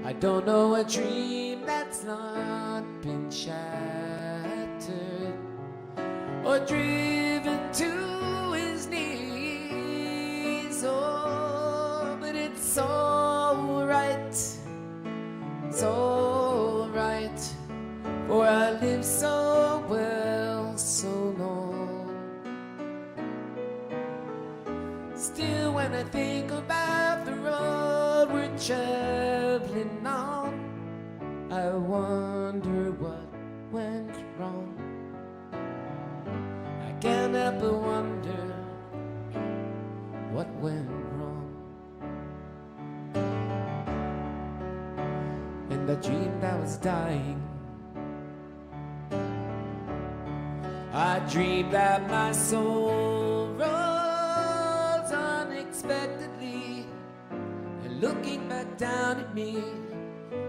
I don't know a dream that's not been shattered or driven to his knees. Oh, but it's alright, it's alright, for I live so well, so long. Still, when I think about the road we're traveling on, I wonder what went wrong. I can't help but wonder what went wrong. And I dreamed I was dying. I dreamed that my soul rose unexpectedly, and looking back down at me,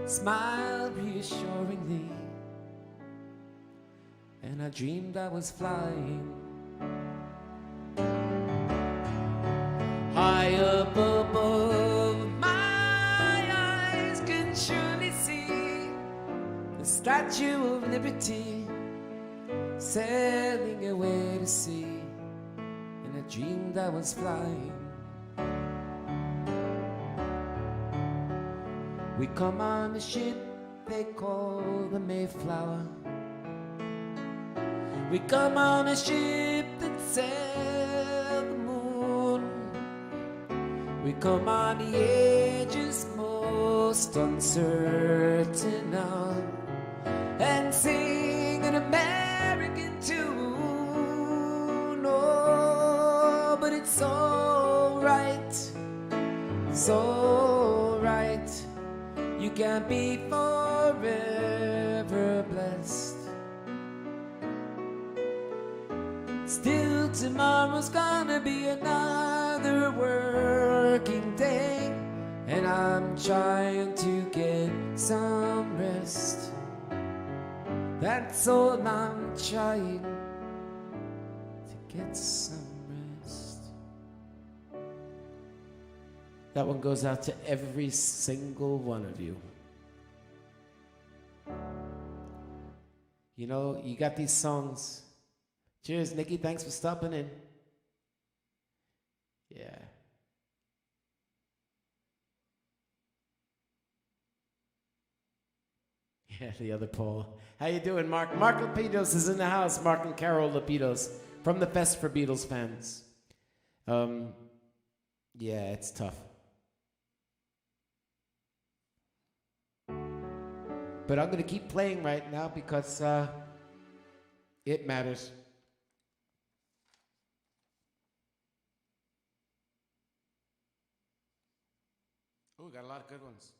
smiled reassuringly. And I dreamed I was flying high up above. My eyes can surely see the Statue of Liberty sailing away to sea. And I dreamed I was flying. We come on a ship they call the Mayflower. We come on a ship that sailed the moon. We come on the age's most uncertain hour and sing an American tune. Oh, but it's alright, it's alright. You can't be forever blessed. Still, tomorrow's gonna be another working day, and I'm trying to get some rest. That's all I'm trying, to get some rest. That one goes out to every single one of you. You know, you got these songs. Cheers, Nikki. Thanks for stopping in. Yeah. Yeah, the other Paul. How you doing, Mark? Mark Lapidos is in the house. Mark and Carol Lapidos from the Fest for Beatles fans. Yeah, it's tough. But I'm going to keep playing right now because it matters. Oh, we got a lot of good ones.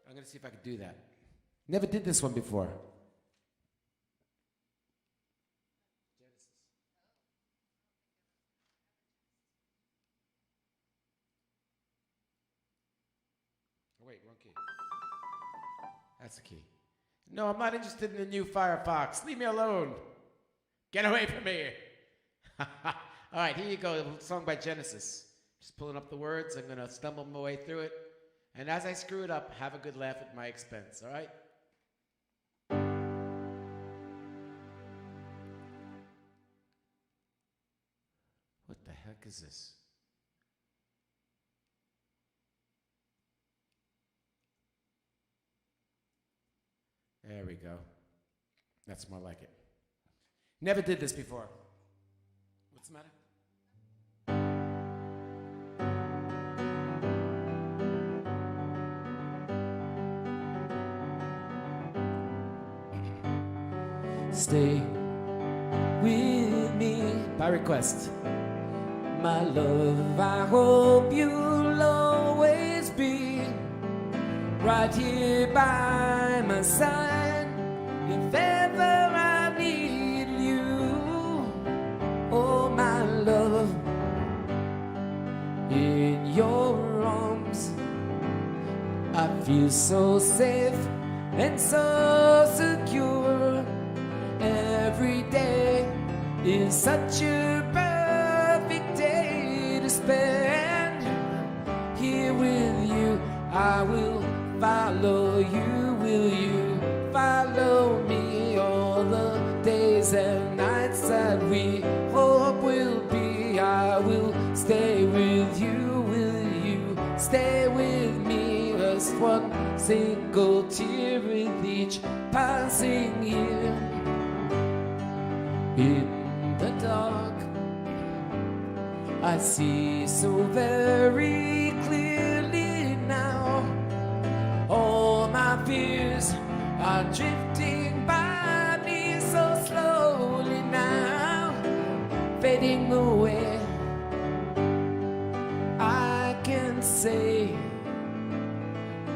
I'm going to see if I can do that. Never did this one before. Oh, wait, wrong key. That's the key. No, I'm not interested in the new Firefox. Leave me alone. Get away from me. All right, here you go. A song by Genesis. Just pulling up the words. I'm going to stumble my way through it. And as I screw it up, have a good laugh at my expense, all right? What the heck is this? There we go. That's more like it. Never did this before. What's the matter? Stay with me by request. My love, I hope you'll always be right here by my side. If ever I need you, oh my love, in your arms I feel so safe and so secure. Every day is such a perfect day to spend here with you. I will follow you. Will you follow me all the days and nights that we hope will be? I will stay with you. Will you stay with me? Just one single tear with each passing year. In the dark, I see so very clearly now. All my fears are drifting by me so slowly now, fading away. I can say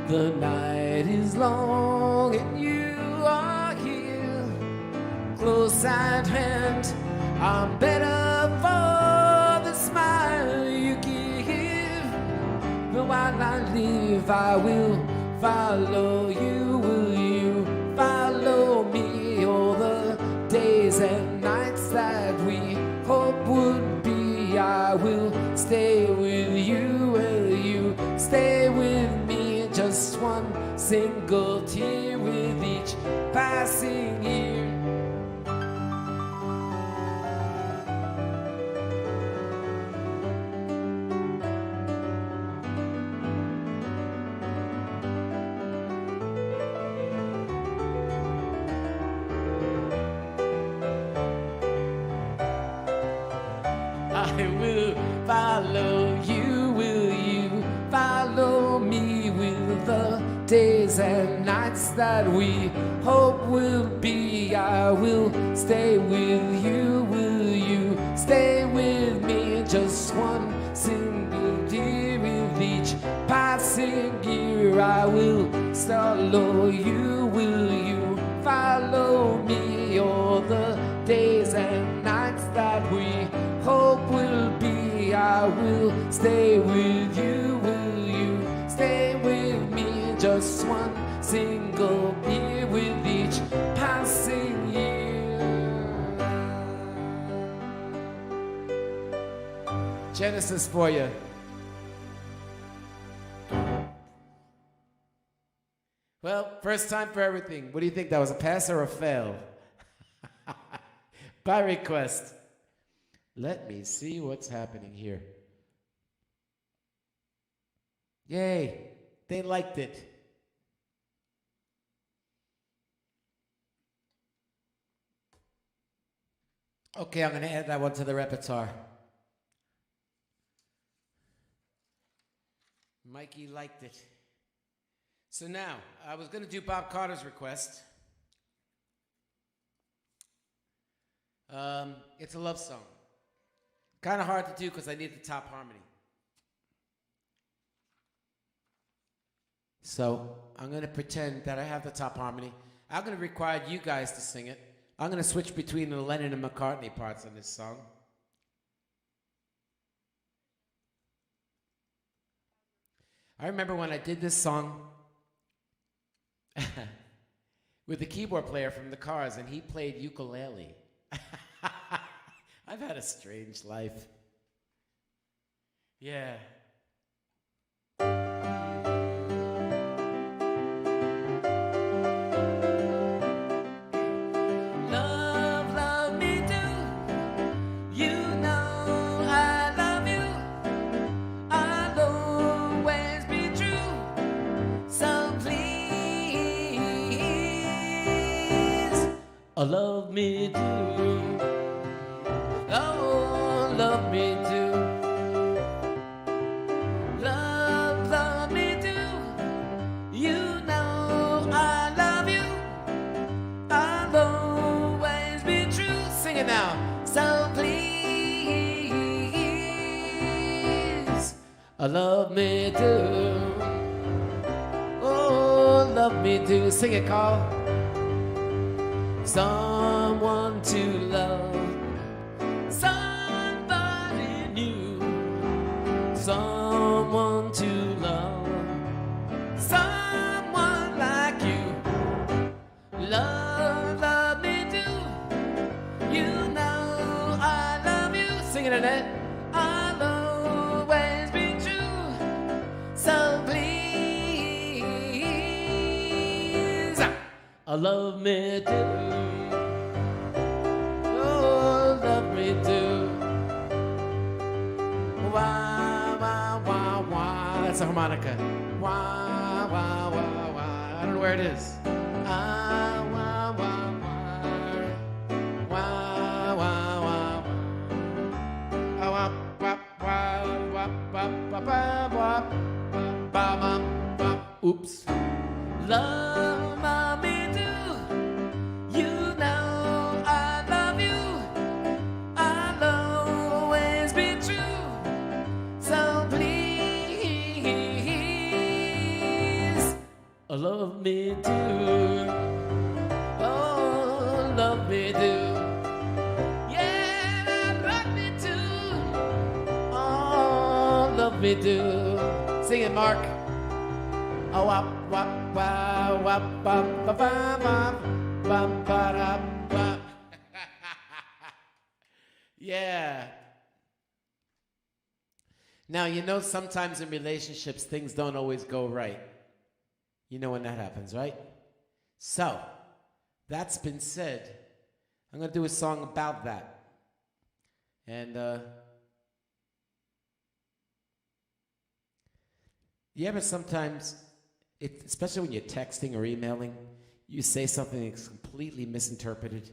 the night is long and you are here, close at hand. I'm better for the smile you give. But while I live, I will follow you. Will you follow me all the days and nights that we hope would be? I will stay with you. Will you stay with me? Just one single tear with each passing year. I will follow you. Will you follow me? With the days and nights that we hope will be, I will stay with you. Will you stay with me? Just one single year with each passing year. I will follow you. Will you follow me all the days and nights that we hope will be? I will stay with you. Will you stay with me? Just one single year with each passing year. Genesis for you. Well, first time for everything. What do you think? That was a pass or a fail? By request. Let me see what's happening here. Yay, they liked it. Okay, I'm going to add that one to the repertoire. Mikey liked it. So now, I was going to do Bob Carter's request. It's a love song. Kind of hard to do because I need the top harmony. So I'm going to pretend that I have the top harmony. I'm going to require you guys to sing it. I'm going to switch between the Lennon and McCartney parts on this song. I remember when I did this song with the keyboard player from the Cars, and he played ukulele. I've had a strange life. Yeah. love me do. Oh, love me do. Love me do. You know I love you. I'll always be true. Sing it now. So please, love me do. Oh, love me do. Sing it, Carl. Someone to love, somebody new, someone to love, someone like you. Love me do. You know I love you. Sing it, Annette. I'll always be true. So please, love me do. Oh, love me do. Wah, wah, wah, wah. That's a harmonica. Wah, wah, wah, wah. I don't know where it is. Ah, wah, wah, wah. Wah, wah, wah, wah. Ah, wah, wah, wah, wah, wah, wah, wah, wah, wah, wah. Oops. Love me do. You know I love you. I'll always be true. So please, love me do. Oh, love me do. Yeah, love me too. Oh, love me do. Sing it, Mark. Oh, wop, wop, wop, wop, wop, wop, wop, wop, wop, wop. Yeah. Now, you know, sometimes in relationships, things don't always go right. You know when that happens, right? So, that's been said. I'm going to do a song about that. And, you ever sometimes, especially when you're texting or emailing, you say something that's completely misinterpreted,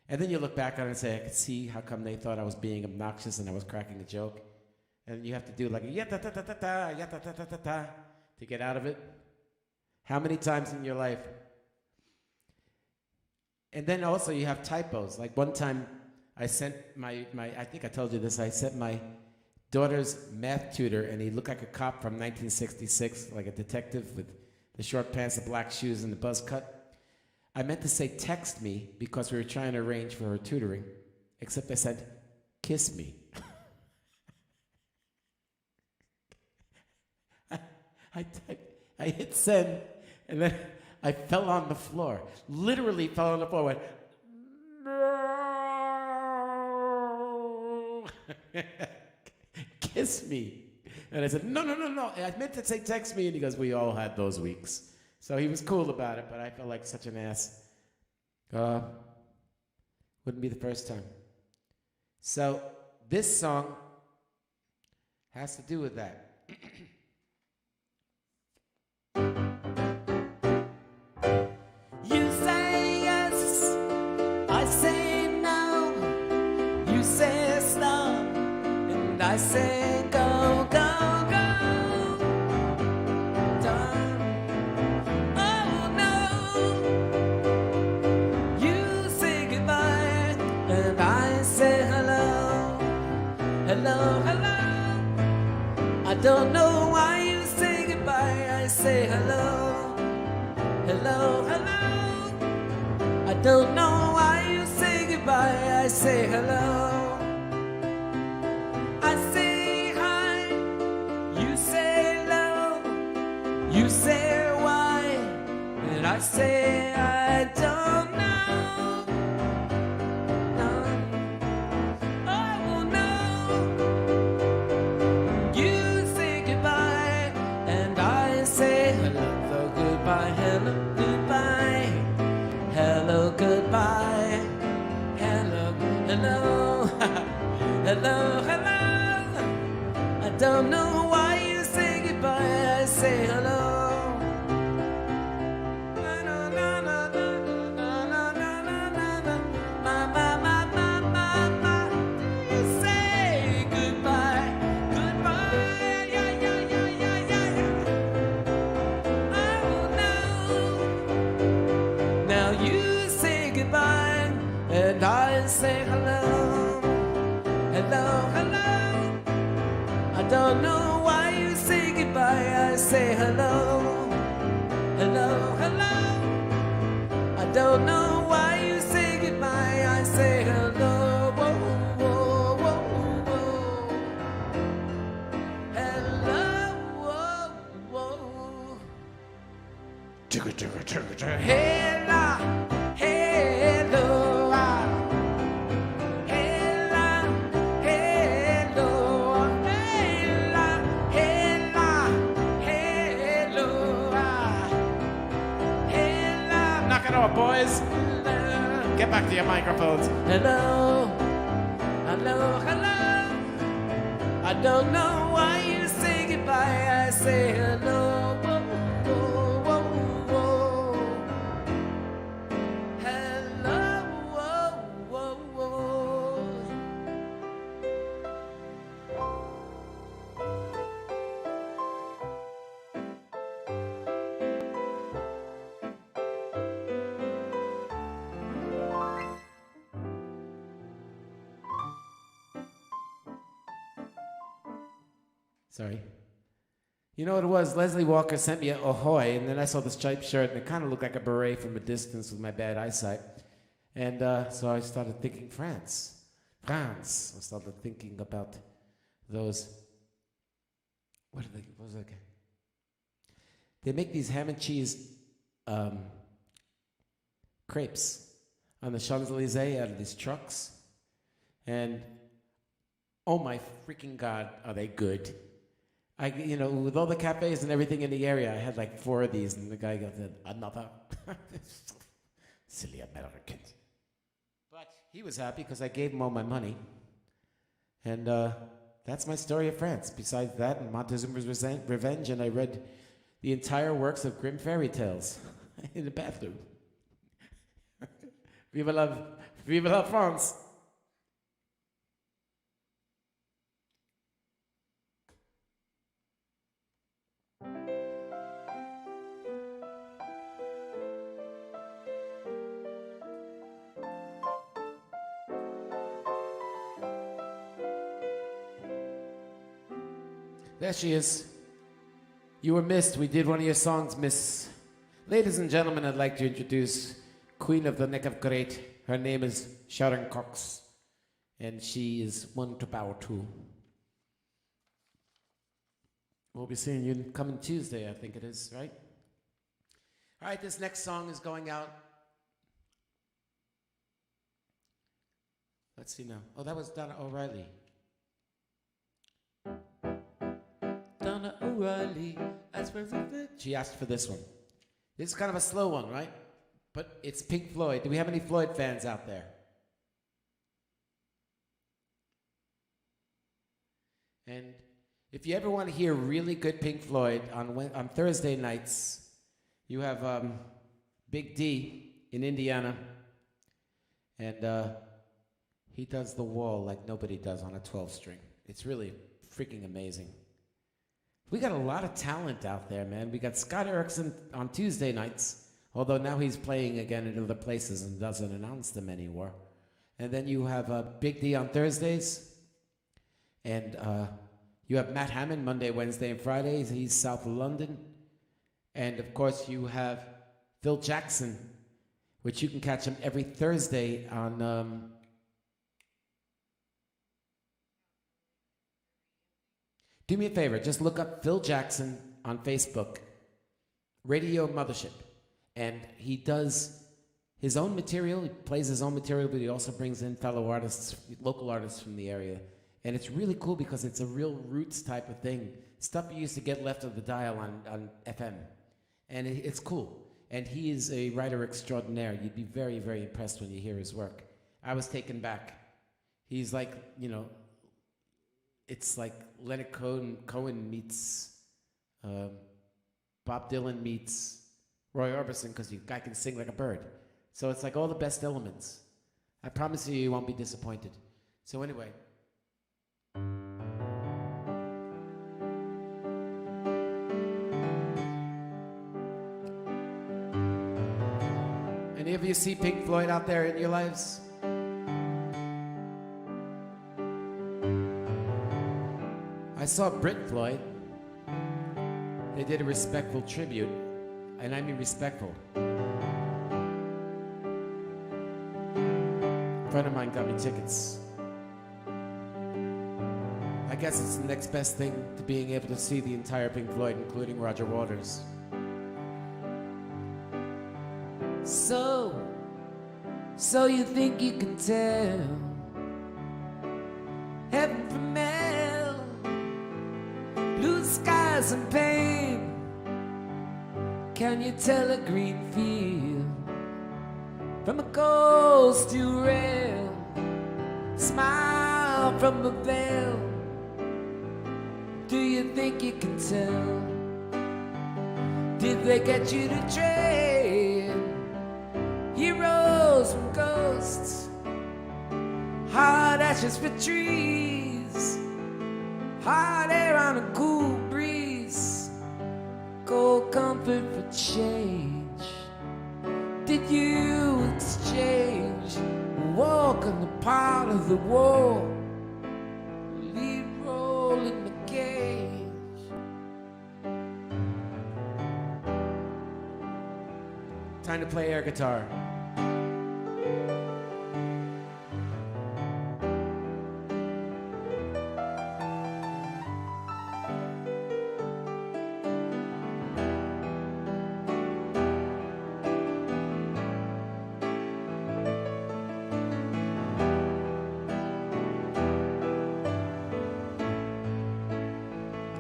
and then you look back on it and say, I could see how come they thought I was being obnoxious and I was cracking a joke. And you have to do like a ya-ta-ta-ta-ta-ta, ya-ta-ta-ta-ta-ta to get out of it. How many times in your life? And then also you have typos. Like one time I sent my I think I told you this, I sent my daughter's math tutor, and he looked like a cop from 1966, like a detective with the short pants, the black shoes, and the buzz cut. I meant to say text me because we were trying to arrange for her tutoring, except I said, kiss me. I hit send, and then I fell on the floor. Literally fell on the floor. Went, no. Kiss me. And I said, no. I meant to say text me. And he goes, we all had those weeks. So he was cool about it, but I felt like such an ass. Wouldn't be the first time. So this song has to do with that. You say yes, I say no. You say stop, and I say go, go, go. Done. Oh no. You say goodbye, and I say hello. Hello, hello. I don't know why you say goodbye, I say hello. Hello, hello. I don't know why you say goodbye, I say hello. I say hi, you say hello. You say why, and I say I don't know. No. Oh no. You say goodbye, and I say hello, goodbye, hello, goodbye. Hello, goodbye. Hello, hello. Hello, hello. I don't know why you say goodbye, I say hello. Na, na, na, na, na, na, na, na, na, na, don't know why you say goodbye. I say hello, hello, hello. I don't know why you say goodbye. I say hello, whoa, whoa, whoa, whoa. Hello, whoa, whoa. Chugga, chugga, chugga, chugga. Hello, hello. Boys, get back to your microphones. Hello, hello, hello. I don't know why you say goodbye. I say hello, whoa, whoa, whoa, whoa. Hello, whoa, whoa, whoa. Sorry. You know what it was? Leslie Walker sent me a ahoy, and then I saw the striped shirt, and it kind of looked like a beret from a distance with my bad eyesight. And so I started thinking France. France. I started thinking about those. What was it? They make these ham and cheese crepes on the Champs-Elysees out of these trucks. And oh my freaking God, are they good. With all the cafes and everything in the area, I had like 4 of these, and the guy got another. Silly Americans. But he was happy because I gave him all my money. And that's my story of France. Besides that, and Montezuma's Revenge, and I read the entire works of Grimm fairy tales in the bathroom. Vive la France! There she is. You were missed. We did one of your songs, Miss. Ladies and gentlemen, I'd like to introduce Queen of the Neck of Great. Her name is Sharon Cox, and she is one to bow to. We'll be seeing you coming Tuesday, I think it is, right? All right, this next song is going out. Let's see now. Oh, that was Donna O'Reilly. Donna O'Reilly, she asked for this one. This is kind of a slow one, right? But it's Pink Floyd. Do we have any Floyd fans out there? And if you ever want to hear really good Pink Floyd, on Thursday nights, you have Big D in Indiana, and he does The Wall like nobody does on a 12-string. It's really freaking amazing. We got a lot of talent out there, man. We got Scott Erickson on Tuesday nights, although now he's playing again in other places and doesn't announce them anymore. And then you have Big D on Thursdays, and you have Matt Hammond Monday, Wednesday, and Fridays. He's south of London. And, of course, you have Phil Jackson, which you can catch him every Thursday on... Do me a favor, just look up Phil Jackson on Facebook, Radio Mothership. And he does his own material, he plays his own material, but he also brings in fellow artists, local artists from the area. And it's really cool because it's a real roots type of thing. Stuff you used to get left of the dial on FM. And it's cool. And he is a writer extraordinaire. You'd be very, very impressed when you hear his work. I was taken back. He's like, it's like Leonard Cohen meets Bob Dylan meets Roy Orbison, because the guy can sing like a bird. So it's like all the best elements. I promise you won't be disappointed. So anyway. Any of you see Pink Floyd out there in your lives? I saw Brit Floyd. They did a respectful tribute, and I mean respectful. A friend of mine got me tickets. I guess it's the next best thing to being able to see the entire Pink Floyd, including Roger Waters. So you think you can tell heaven from hell, blue skies and pain? Can you tell a green field from a coast to rail? Smile from a veil. Do you think you can tell? Did they get you to trade heroes from ghosts, hard ashes for trees, hot air on a cool breeze, cold comfort for change? Did you exchange walk on the part of the war, lead role in the cage? Time to play air guitar.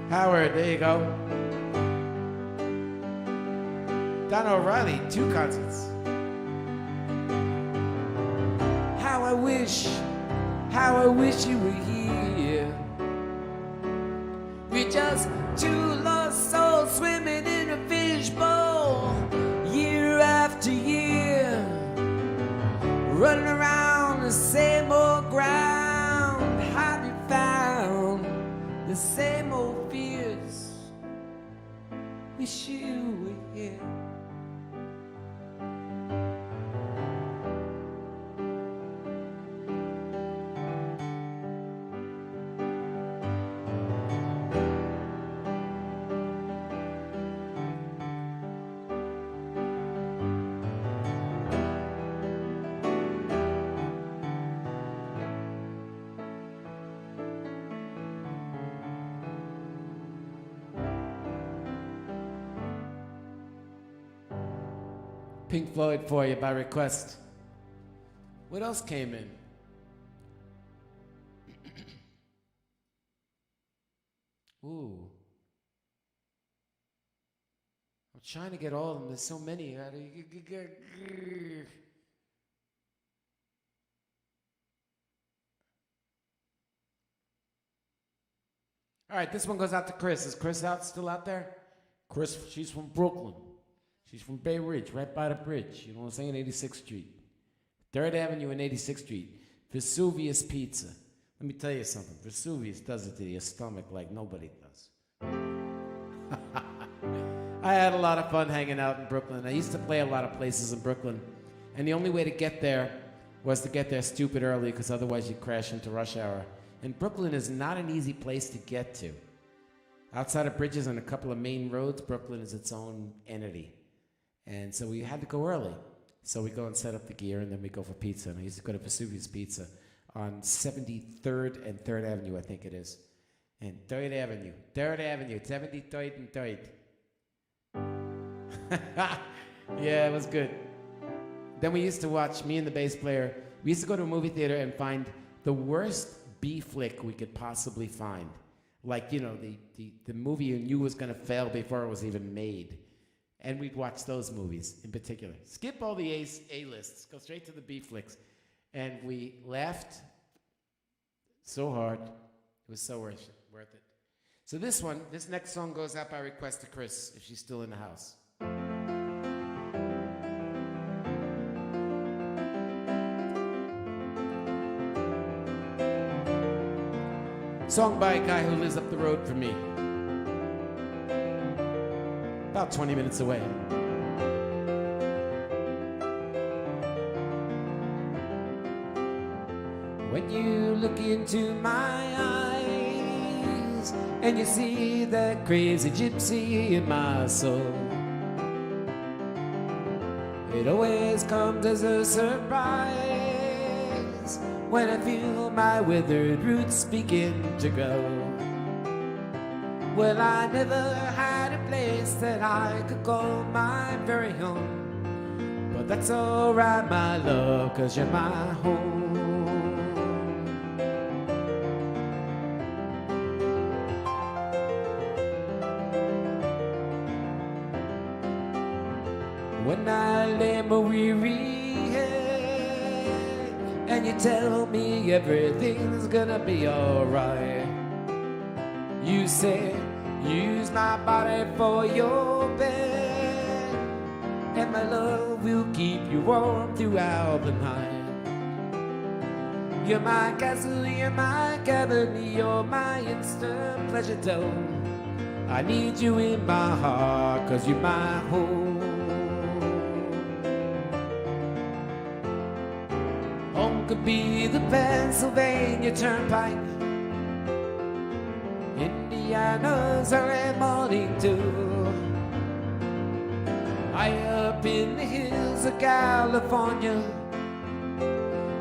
Howard, there you go. Don O'Reilly, 2 concerts. How I wish you were here. We're just 2 lost souls swimming in a fishbowl, year after year, running around the same old ground. Have you found the same old fears? Wish you were here. Pink Floyd for you by request. What else came in? Ooh. I'm trying to get all of them. There's so many. All right, this one goes out to Chris. Is Chris still out there? Chris, she's from Brooklyn. She's from Bay Ridge, right by the bridge. You know what I'm saying? 86th Street. 3rd Avenue and 86th Street. Vesuvius Pizza. Let me tell you something. Vesuvius does it to your stomach like nobody does. I had a lot of fun hanging out in Brooklyn. I used to play a lot of places in Brooklyn. And the only way to get there was to get there stupid early, because otherwise you'd crash into rush hour. And Brooklyn is not an easy place to get to. Outside of bridges and a couple of main roads, Brooklyn is its own entity. And so we had to go early. So we go and set up the gear, and then we go for pizza. And I used to go to Vesuvius Pizza on 73rd and 3rd Avenue, I think it is. And 3rd Avenue, 73rd and 3rd. Yeah, it was good. Then we used to watch, me and the bass player, we used to go to a movie theater and find the worst B flick we could possibly find. Like, you know, the movie you knew was going to fail before it was even made. And we'd watch those movies in particular. Skip all the A-lists, go straight to the B flicks. And we laughed so hard. It was so worth it. So this next song goes out by request to Chris, if she's still in the house. Song by a guy who lives up the road from me. About 20 minutes away. When you look into my eyes, and you see that crazy gypsy in my soul. It always comes as a surprise when I feel my withered roots begin to grow. Well, I never had a place that I could call my very own, but that's alright, my love, 'cause you're my home. When I lay my weary head and you tell me everything's gonna be alright, you say, use my body for your bed, and my love will keep you warm throughout the night. You're my castle, you're my cabin, you're my instant pleasure dome. I need you in my heart, 'cause you're my home. Home could be the Pennsylvania Turnpike, Indiana's early morning dew, high up in the hills of California.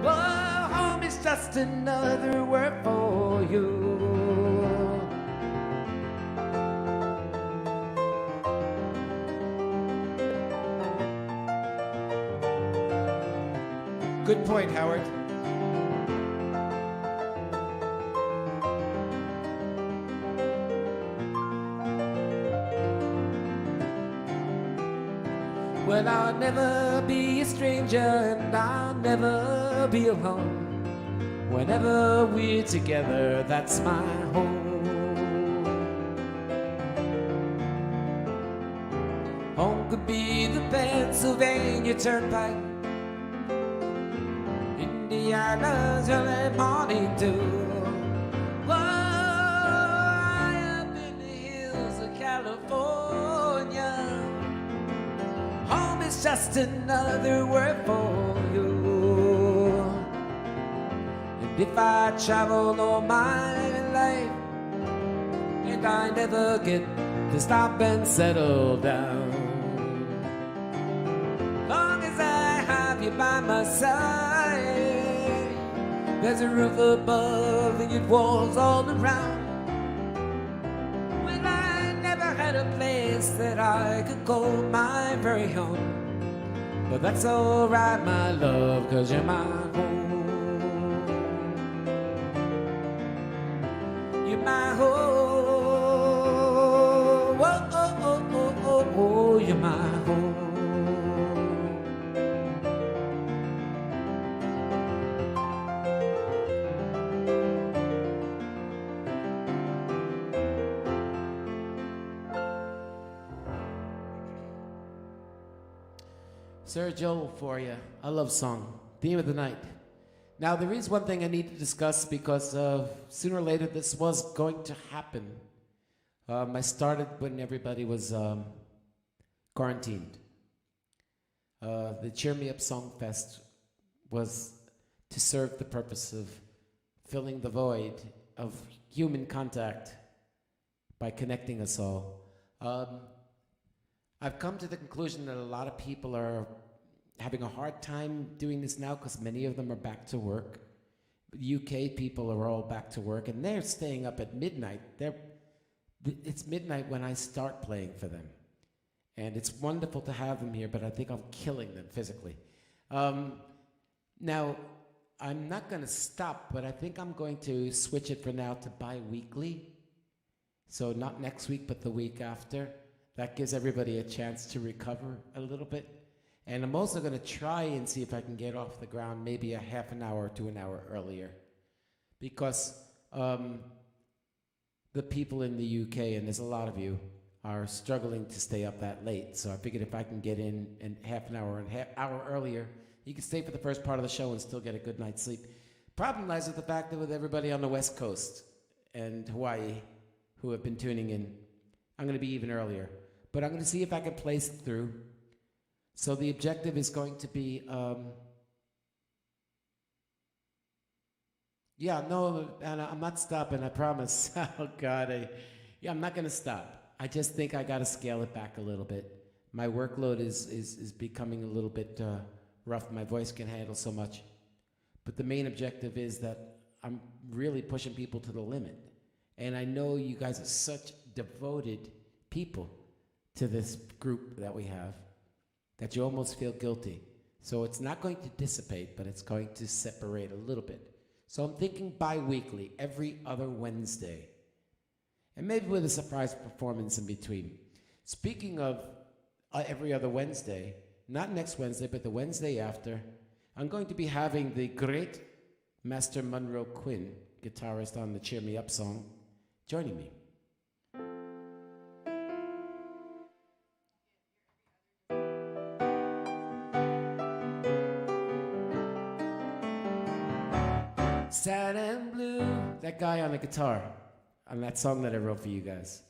Well, home is just another word for you. Good point, Howard. Well, I'll never be a stranger and I'll never be alone. Whenever we're together, that's my home. Home could be the Pennsylvania Turnpike, Indiana's early morning dew, high up in the hills of California. Home is just another word for you. And if I travel all my life and I never get to stop and settle down, long as I have you by my side, there's a roof above and your walls all around. Well, I never had a place that I could call my very own, but that's alright, my love, 'cause you're my home. You're my home. Oh, oh, oh, oh, oh, oh, you're my home. Sir Joel for you, a love song, theme of the night. Now there is one thing I need to discuss because sooner or later this was going to happen. I started when everybody was quarantined. The Cheer Me Up Songfest was to serve the purpose of filling the void of human contact by connecting us all. I've come to the conclusion that a lot of people are having a hard time doing this now because many of them are back to work. UK people are all back to work and they're staying up at midnight. It's midnight when I start playing for them. And it's wonderful to have them here, but I think I'm killing them physically. Now, I'm not going to stop, but I think I'm going to switch it for now to bi-weekly. So not next week, but the week after. That gives everybody a chance to recover a little bit. And I'm also going to try and see if I can get off the ground maybe a half an hour to an hour earlier. Because the people in the UK, and there's a lot of you, are struggling to stay up that late. So I figured if I can get in half an hour and hour earlier, you can stay for the first part of the show and still get a good night's sleep. Problem lies with the fact that with everybody on the West Coast and Hawaii who have been tuning in, I'm going to be even earlier. But I'm going to see if I can place it through. So the objective is going to be Yeah, no, and I'm not stopping, I promise. Oh, God. Yeah, I'm not going to stop. I just think I got to scale it back a little bit. My workload is becoming a little bit rough. My voice can handle so much. But the main objective is that I'm really pushing people to the limit. And I know you guys are such devoted people to this group that we have that you almost feel guilty. So it's not going to dissipate, but it's going to separate a little bit. So I'm thinking bi-weekly, every other Wednesday. And maybe with a surprise performance in between. Speaking of every other Wednesday, not next Wednesday, but the Wednesday after, I'm going to be having the great Master Monroe Quinn, guitarist on the Cheer Me Up song, joining me. Sad and blue, that guy on the guitar, on that song that I wrote for you guys.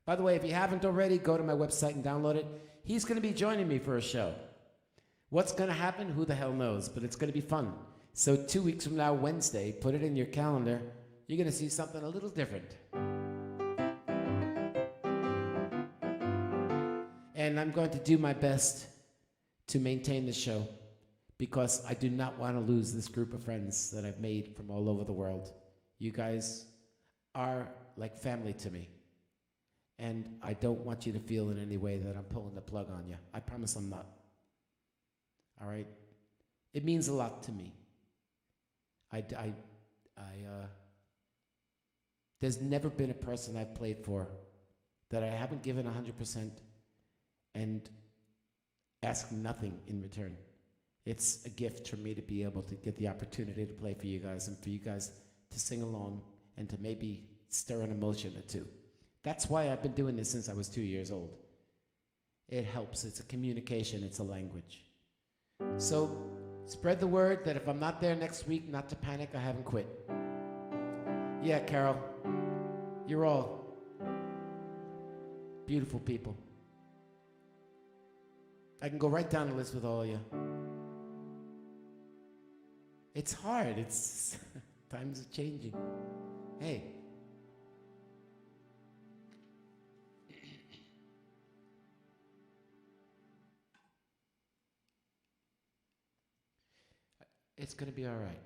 By the way, if you haven't already, go to my website and download it. He's going to be joining me for a show. What's going to happen? Who the hell knows? But it's going to be fun. So 2 weeks from now, Wednesday, put it in your calendar. You're going to see something a little different. And I'm going to do my best to maintain the show because I do not want to lose this group of friends that I've made from all over the world. You guys are like family to me. And I don't want you to feel in any way that I'm pulling the plug on you. I promise I'm not. All right? It means a lot to me. There's never been a person I've played for that I haven't given 100% and asked nothing in return. It's a gift for me to be able to get the opportunity to play for you guys and for you guys to sing along and to maybe stir an emotion or two. That's why I've been doing this since I was 2 years old. It helps. It's a communication. It's a language. So spread the word that if I'm not there next week, not to panic, I haven't quit. Yeah, Carol, you're all beautiful people. I can go right down the list with all of you. It's hard. It's times are changing. Hey. It's going to be all right.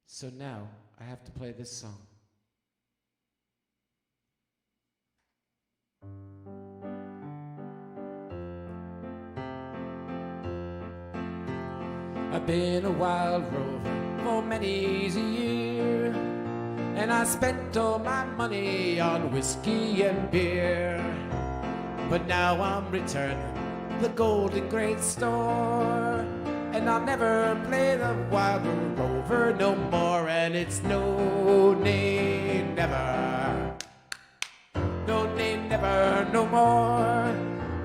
So now I have to play this song. I've been a wild rover for many a year, and I spent all my money on whiskey and beer. But now I'm returning the Golden Great Store, and I'll never play the wild rover no more. And it's no nay, never, no nay, never, no more.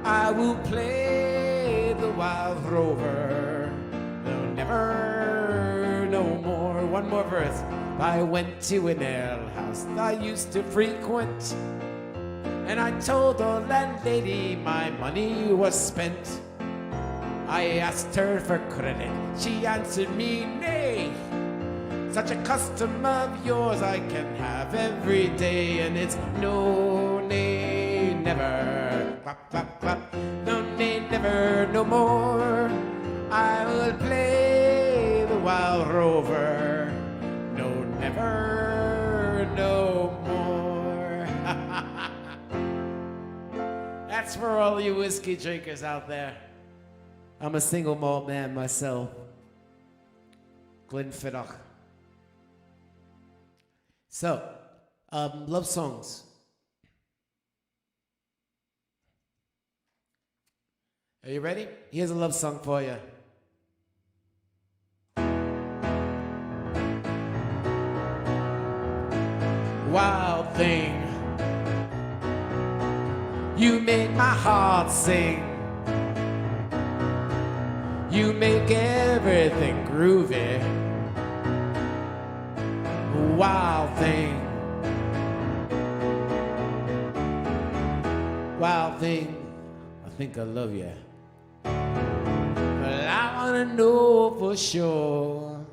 I will play the wild rover, no, never, no more. One more verse. I went to an alehouse I used to frequent, and I told the landlady my money was spent. I asked her for credit, she answered me nay. Such a custom of yours I can have every day. And it's no, nay, never, clap, clap, clap. No, nay, never, no more. I will play the wild rover. No, never, no more. That's for all you whiskey drinkers out there. I'm a single malt man myself. Glenfiddich. So, love songs. Are you ready? Here's a love song for you. Wild thing, you make my heart sing. You make everything groovy. Wild thing, wild thing, I think I love you. But I wanna know for sure.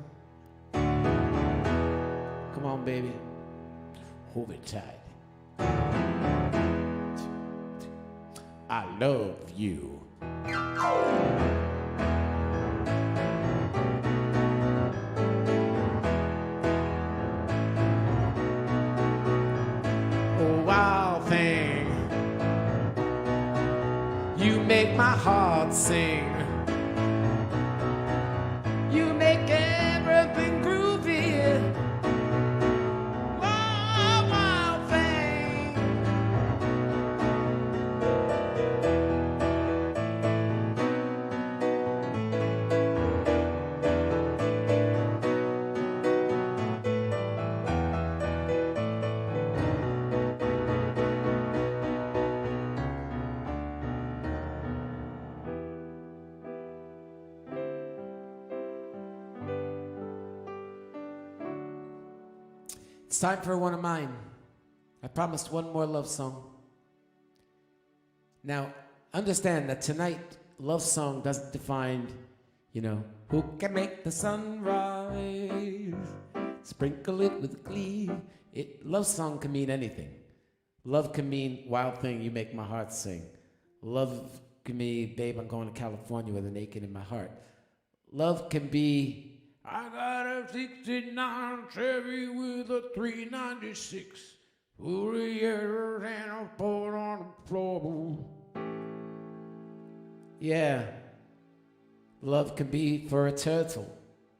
Come on, baby. Hold it tight. I love you. Oh, wild thing, you make my heart sing. You make everything groovy. Wild, wild thing. It's time for one of mine. I promised one more love song. Now, understand that tonight, love song doesn't define, who can make the sun rise, sprinkle it with glee. Love song can mean anything. Love can mean wild thing, you make my heart sing. Love can mean, babe, I'm going to California with an aching in my heart. Love can be, I got a 69 Chevy with a 396 full of years and a board on the floor. Yeah, love can be for a turtle.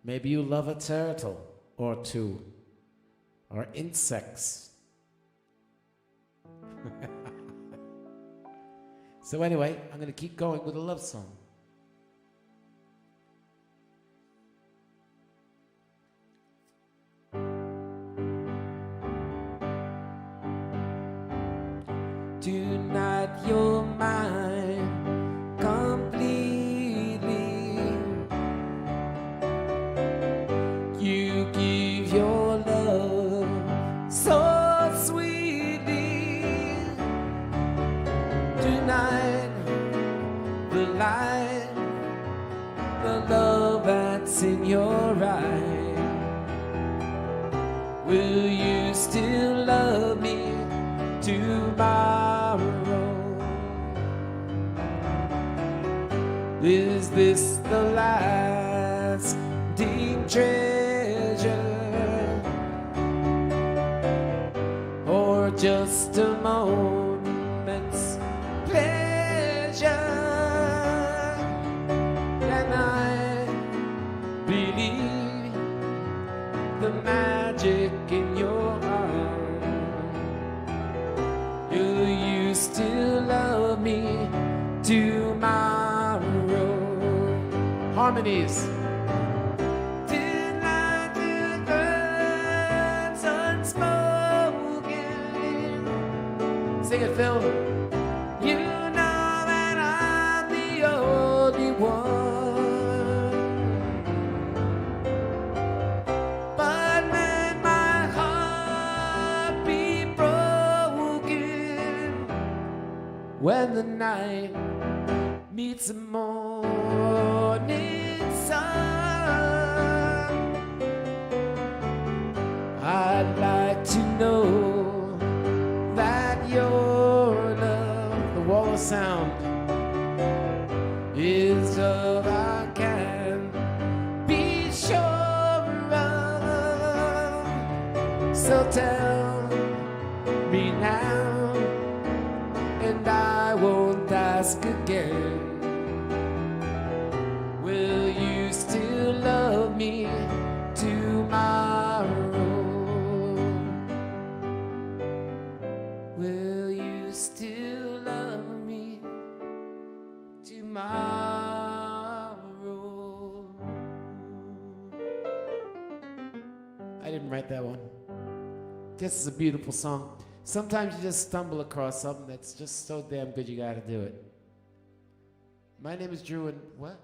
Maybe you love a turtle or two, or insects. So anyway, I'm going to keep going with a love song. Tonight you're mine completely. You give your love so sweetly. Tonight, the light, the love that's in your eye. Will you still love me tomorrow? Is this the lasting treasure, or just a moment's pleasure? And I believe the magic in your heart. Will you still love me tomorrow? Harmonies. Tonight the words unspoken. Sing it, Phil. You know that I'm the only one. But when my heart be broken, when the night meets the morning sun, I'd like to know that your love, the wall of sound, is love I can be sure of. So tell me now, and I won't ask again. Will you still love me tomorrow? Will you still love me tomorrow? I didn't write that one. This is a beautiful song. Sometimes you just stumble across something that's just so damn good you gotta do it. My name is Drew, and what?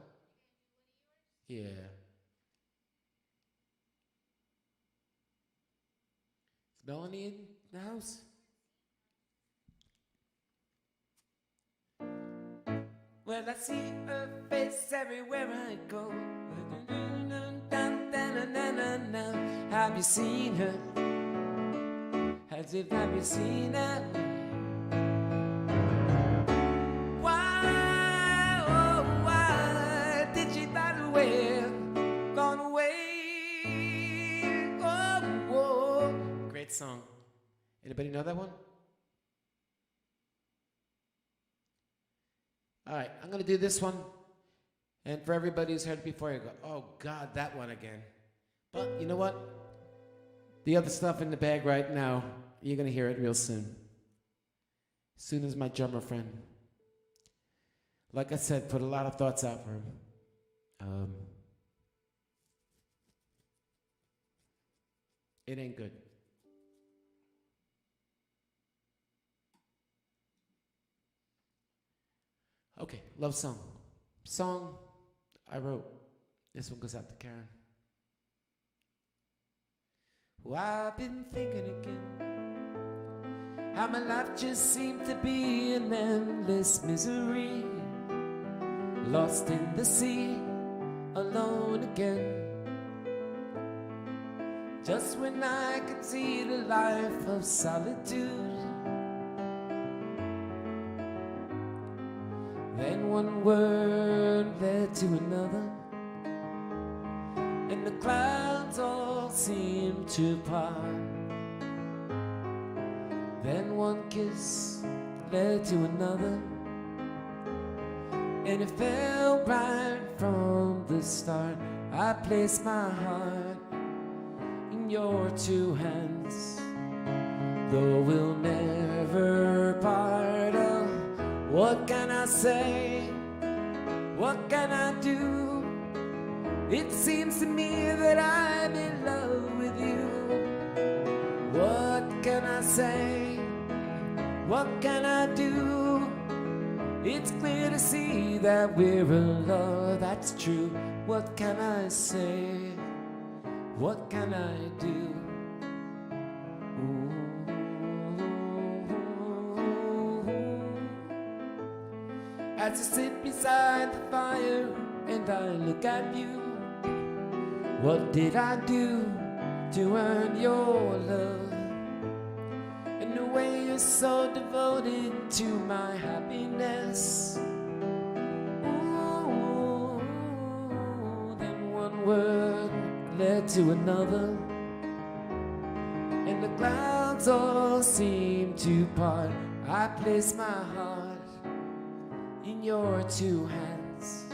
Yeah. Is Melanie in the house? Well, I see her face everywhere I go. Have you seen her? Have you seen her? Why, oh, why did she run away? Gone away. Oh, oh. Great song. Anybody know that one? All right, I'm going to do this one. And for everybody who's heard it before, you go, oh, God, that one again. But you know what? The other stuff in the bag right now, you're going to hear it real soon. As soon as my drummer friend, like I said, put a lot of thoughts out for him. It ain't good. Okay, love song. Song I wrote. This one goes out to Karen. Well, I've been thinking again how my life just seemed to be an endless misery, lost in the sea, alone again. Just when I could see the life of solitude, then one word led to another, and the clouds all seemed to part. Then one kiss led to another, and it felt right from the start. I placed my heart in your two hands, though we'll never part. Oh, what can I say? What can I do? It seems to me that I'm in love with you. What can I say? What can I do? It's clear to see that we're in love, that's true. What can I say? What can I do? Ooh. As I sit beside the fire and I look at you, what did I do to earn your love? And the way you're so devoted to my happiness. Ooh, then one word led to another, and the clouds all seem to part. I place my heart in your two hands,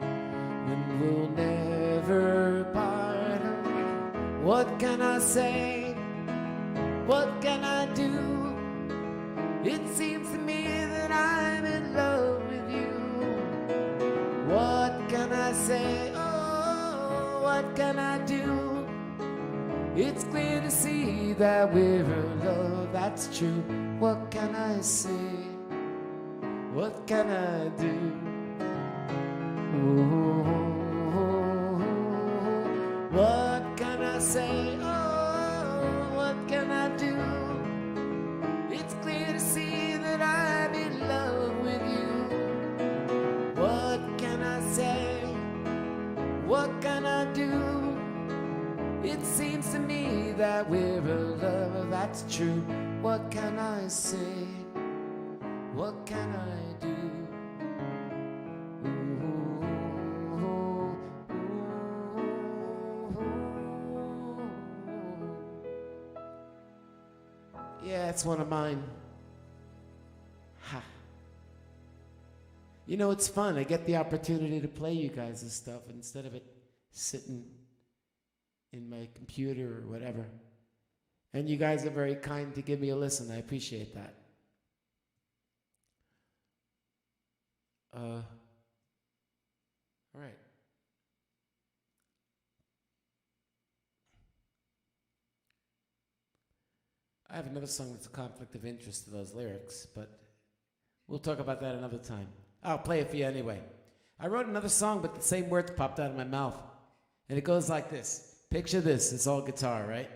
and we'll never part. What can I say? What can I do? It seems to me that I'm in love with you. What can I say? Oh, what can I do? It's clear to see that we're in love, that's true. What can I say? What can I do? Ooh, what can I say? Oh, what can I do? It's clear to see that I'm in love with you. What can I say? What can I do? It seems to me that we're in love, that's true. What can I say? What can I do? Yeah, it's one of mine. Ha. You know, it's fun. I get the opportunity to play you guys this stuff instead of it sitting in my computer or whatever. And you guys are very kind to give me a listen. I appreciate that. All right. I have another song that's a conflict of interest to those lyrics, but we'll talk about that another time. I'll play it for you anyway. I wrote another song, but the same words popped out of my mouth. And it goes like this. Picture this. It's all guitar, right?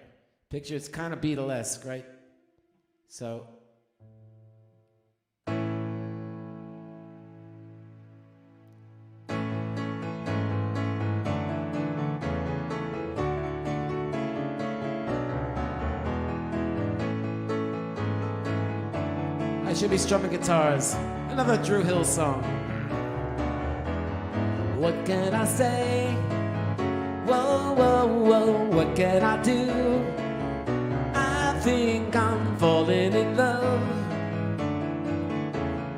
Picture it's kind of Beatlesque, right? So... should be strumming guitars. Another Drew Hill song. What can I say? Whoa, whoa, whoa, what can I do? I think I'm falling in love,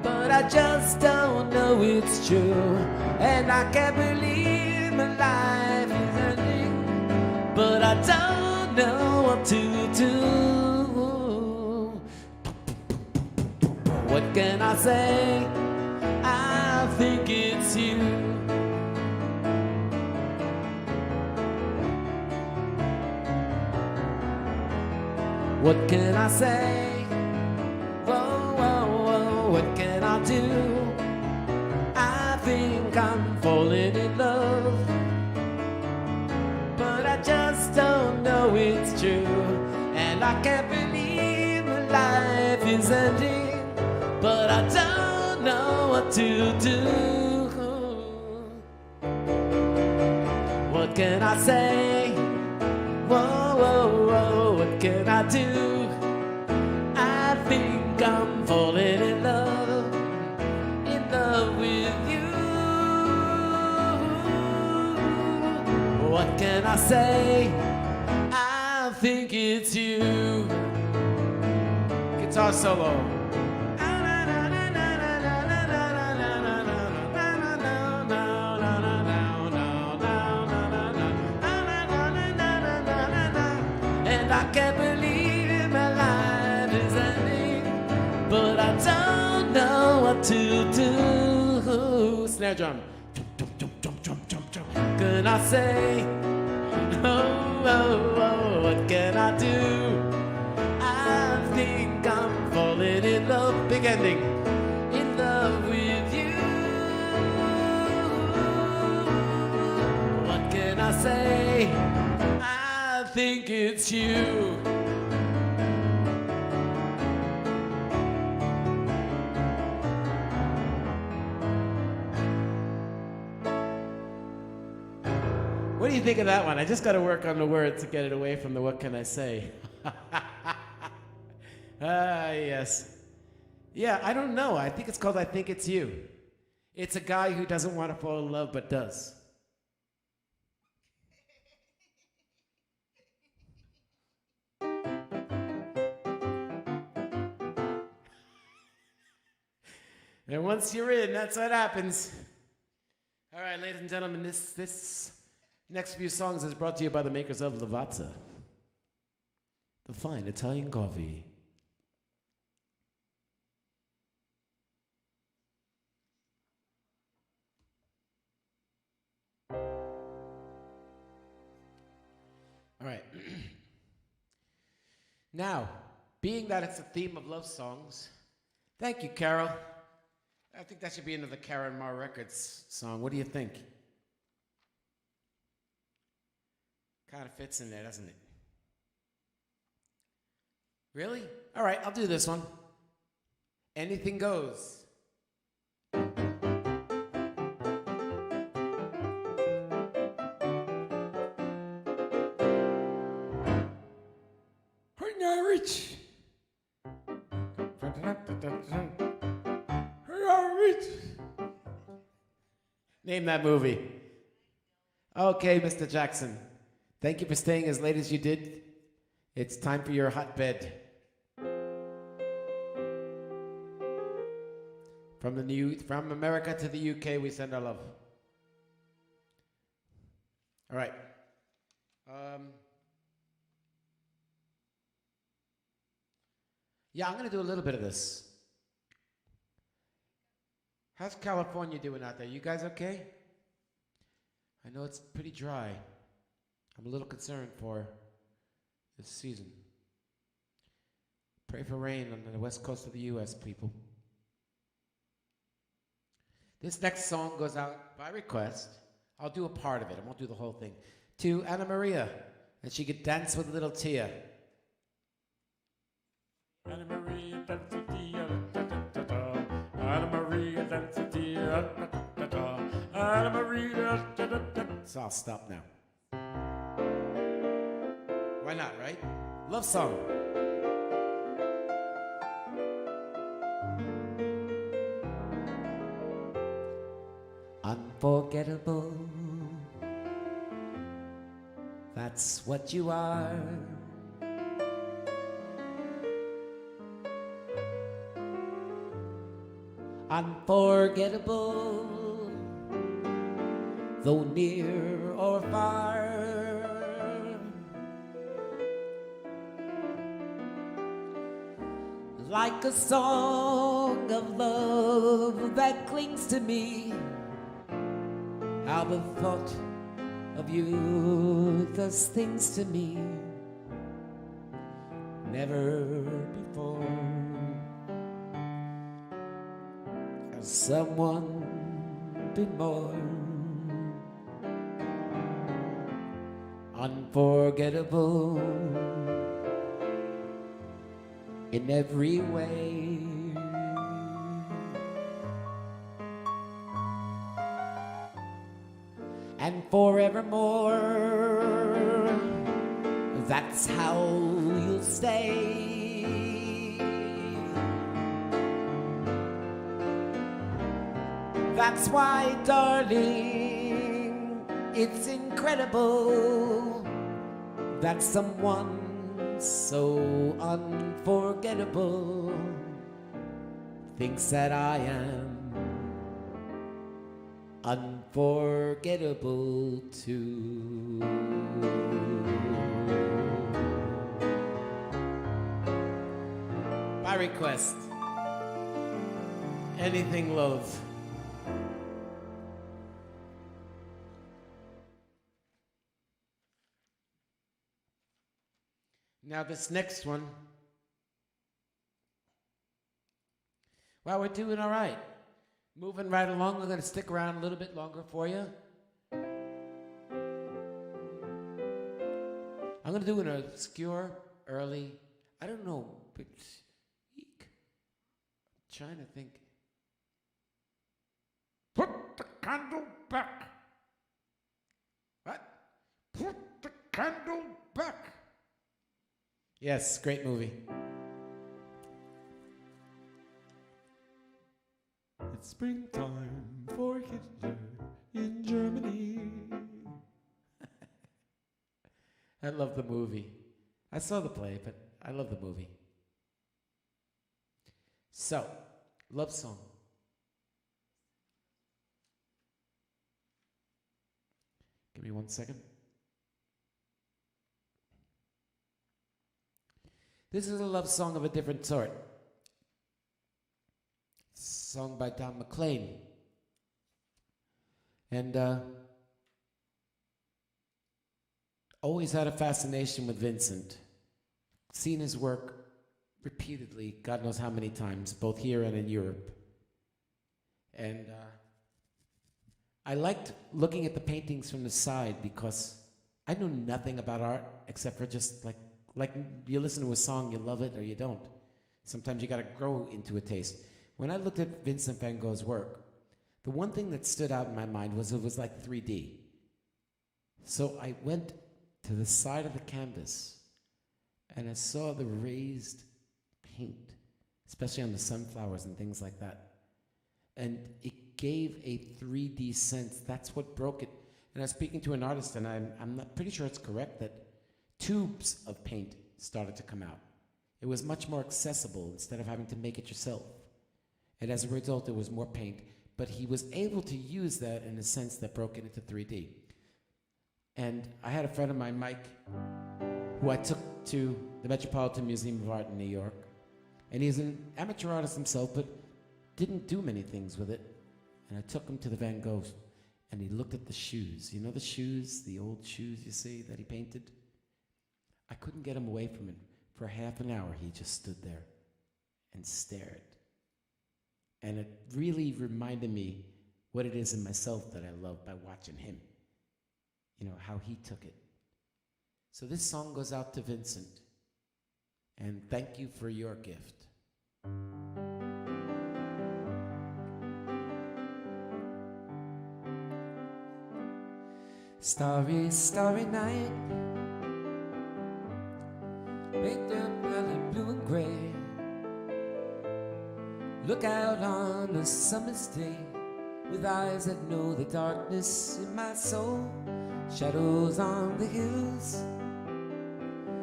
but I just don't know it's true. And I can't believe my life is ending, but I don't know what to do. What can I say? I think it's you. What can I say? Whoa, whoa, whoa, what can I do? I think I'm falling in love, but I just don't know it's true. And I can't believe my life is ending, but I don't know what to do. What can I say? Whoa, whoa, whoa, what can I do? I think I'm falling in love with you. What can I say? I think it's you. Guitar solo. And I can't believe my life is ending, but I don't know what to do. Snare drum. Can I say? Oh, oh, oh, what can I do? I think I'm falling in love. Big ending. In love with you. What can I say? I think it's you. What do you think of that one? I just got to work on the words to get it away from the what can I say. Yes. Yeah, I don't know. I think it's called I Think It's You. It's a guy who doesn't want to fall in love but does. And once you're in, that's what happens. All right, ladies and gentlemen, this next few songs is brought to you by the makers of Lavazza, the fine Italian coffee. All right. Now, being that it's a theme of love songs, thank you, Carol. I think that should be another Karen Mar Records song. What do you think? Kind of fits in there, doesn't it? Really? All right, I'll do this one. Anything Goes. Rich. Name that movie. Okay, Mr. Jackson. Thank you for staying as late as you did. It's time for your hotbed. From America to the UK, we send our love. All right. Yeah, I'm going to do a little bit of this. How's California doing out there? You guys okay? I know it's pretty dry. I'm a little concerned for this season. Pray for rain on the west coast of the U.S., people. This next song goes out by request. I'll do a part of it. I won't do the whole thing. To Anna Maria, and she could dance with little Tia. Anna Maria, dance with Tia, da, da, da, da. Anna Maria, dance with Tia, da, da, da. Anna Maria, da, da, da. So I'll stop now. Why not, right? Love song. unforgettable. That's what you are. Unforgettable, though near or far. Like a song of love that clings to me, how the thought of you does things to me never before. Has someone been more unforgettable in every way? And forevermore, that's how you'll stay. That's why, darling, it's incredible that someone so unforgettable thinks that I am unforgettable too. By request, anything love. Now this next one, well, we're doing all right. Moving right along. We're going to stick around a little bit longer for you. I'm going to do an obscure, early, I don't know, but eek. I'm trying to think. Put the candle back. What? Put the candle back. Yes, great movie. It's springtime for Hitler in Germany. I love the movie. I saw the play, but I love the movie. So, love song. Give me 1 second. This is a love song of a different sort. Sung by Don McLean. And always had a fascination with Vincent. Seen his work repeatedly, God knows how many times, both here and in Europe. And I liked looking at the paintings from the side because I knew nothing about art except for just like you listen to a song, you love it or you don't. Sometimes you got to grow into a taste. When I looked at Vincent van Gogh's work, the one thing that stood out in my mind was it was like 3D. So I went to the side of the canvas and I saw the raised paint, especially on the sunflowers and things like that. And it gave a 3D sense. That's what broke it. And I was speaking to an artist, and I'm not pretty sure it's correct that tubes of paint started to come out. It was much more accessible instead of having to make it yourself. And as a result, there was more paint. But he was able to use that in a sense that broke it into 3D. And I had a friend of mine, Mike, who I took to the Metropolitan Museum of Art in New York. And he's an amateur artist himself, but didn't do many things with it. And I took him to the Van Goghs, and he looked at the shoes. You know the shoes, the old shoes you see that he painted? I couldn't get him away from it. For half an hour, he just stood there and stared. And it really reminded me what it is in myself that I love by watching him. You know, how he took it. So this song goes out to Vincent. And thank you for your gift. Starry, starry night, paint them bloody blue and gray. Look out on a summer's day, with eyes that know the darkness in my soul. Shadows on the hills,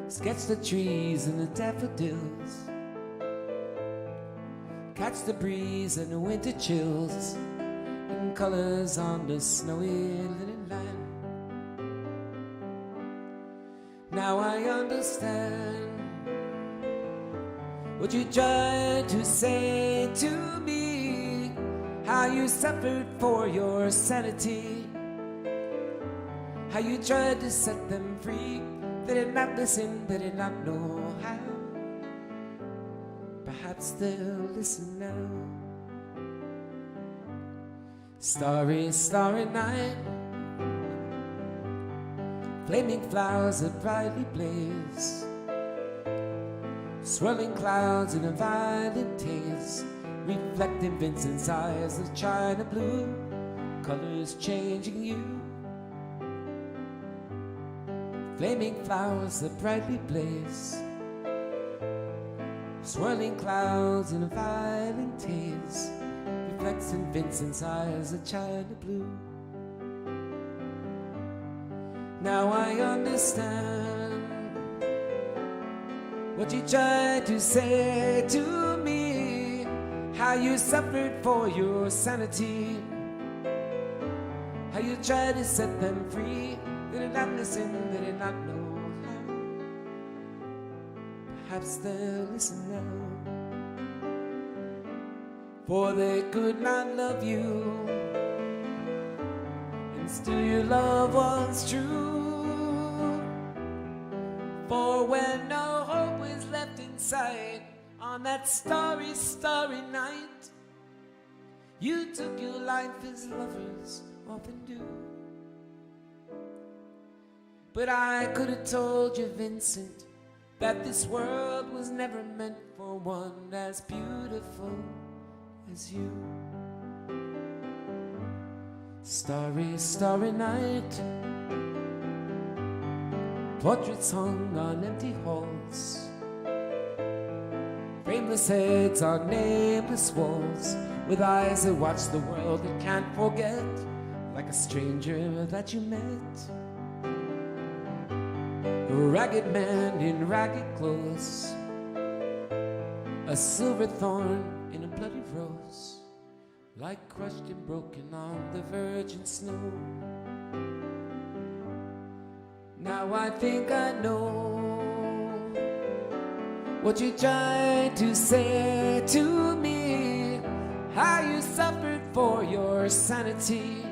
sketch the trees and the daffodils, catch the breeze and the winter chills, in colors on the snowy linen land. Now I understand what you tried to say to me, how you suffered for your sanity, how you tried to set them free. They did not listen, they did not know how. Perhaps they'll listen now. Starry, starry night, flaming flowers that brightly blaze, swirling clouds in a violet haze, reflecting Vincent's eyes of china blue, colors changing you. Flaming flowers that brightly blaze, swirling clouds in a violet haze, reflects in Vincent's eyes of china blue. Now I understand what you tried to say to me, how you suffered for your sanity, how you tried to set them free. They did not listen, they did not know how. Perhaps they'll listen now. For they could not love you, and still your love was true. For when no hope was left in sight, on that starry, starry night, you took your life as lovers often do. But I could have told you, Vincent, that this world was never meant for one as beautiful as you. Starry, starry night, portraits hung on empty halls, frameless heads on nameless walls, with eyes that watch the world that can't forget, like a stranger that you met. A ragged man in ragged clothes, a silver thorn in a bloody rose, like crushed and broken on the virgin snow. Now I think I know what you tried to say to me, how you suffered for your sanity,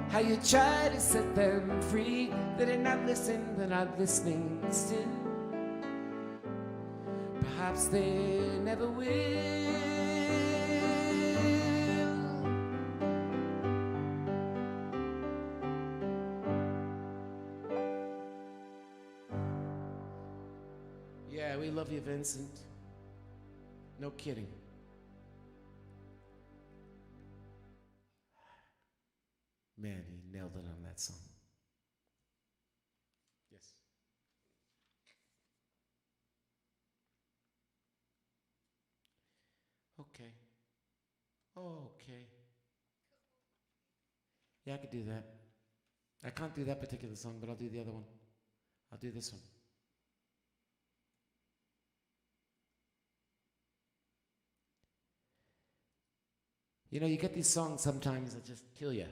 how you tried to set them free. They did not listen, they're not listening still. Perhaps they never will. Yeah, we love you, Vincent. No kidding. Man, he nailed it on that song. Yes. Okay. Oh, okay. Yeah, I could do that. I can't do that particular song, but I'll do the other one. I'll do this one. You know, you get these songs sometimes that just kill you,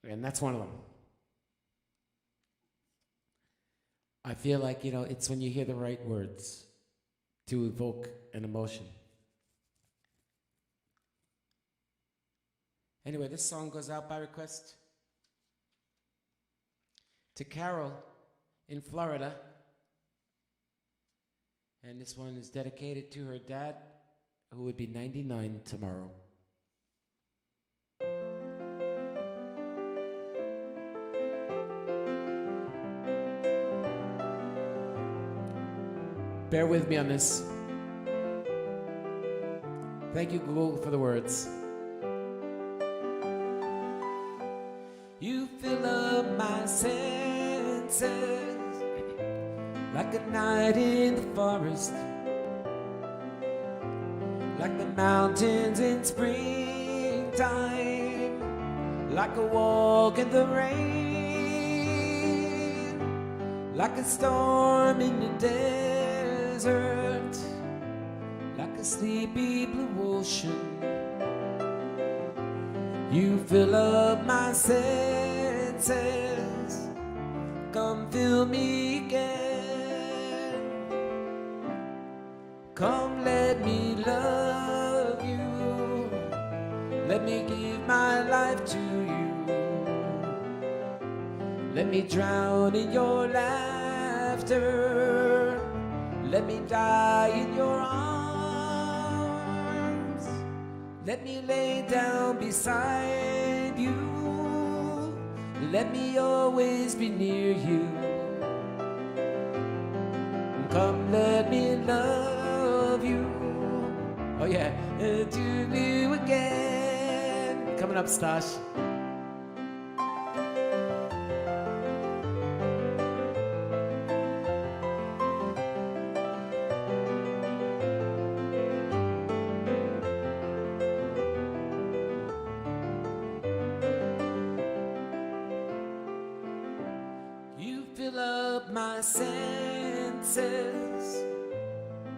and that's one of them. I feel like, you know, it's when you hear the right words to evoke an emotion. Anyway, this song goes out by request to Carol in Florida. And this one is dedicated to her dad, who would be 99 tomorrow. Bear with me on this. Thank you, Google, for the words. You fill up my senses like a night in the forest, like the mountains in spring, springtime, like a walk in the rain, like a storm in the desert, like a sleepy blue ocean. You fill up my senses, come fill me again. Come let me love you, let me give my life to you. Let me drown in your laughter, let me die in your arms. Let me lay down beside you, let me always be near you. Come let me love you, oh yeah, do you again. Coming up, Stash. Fill up my senses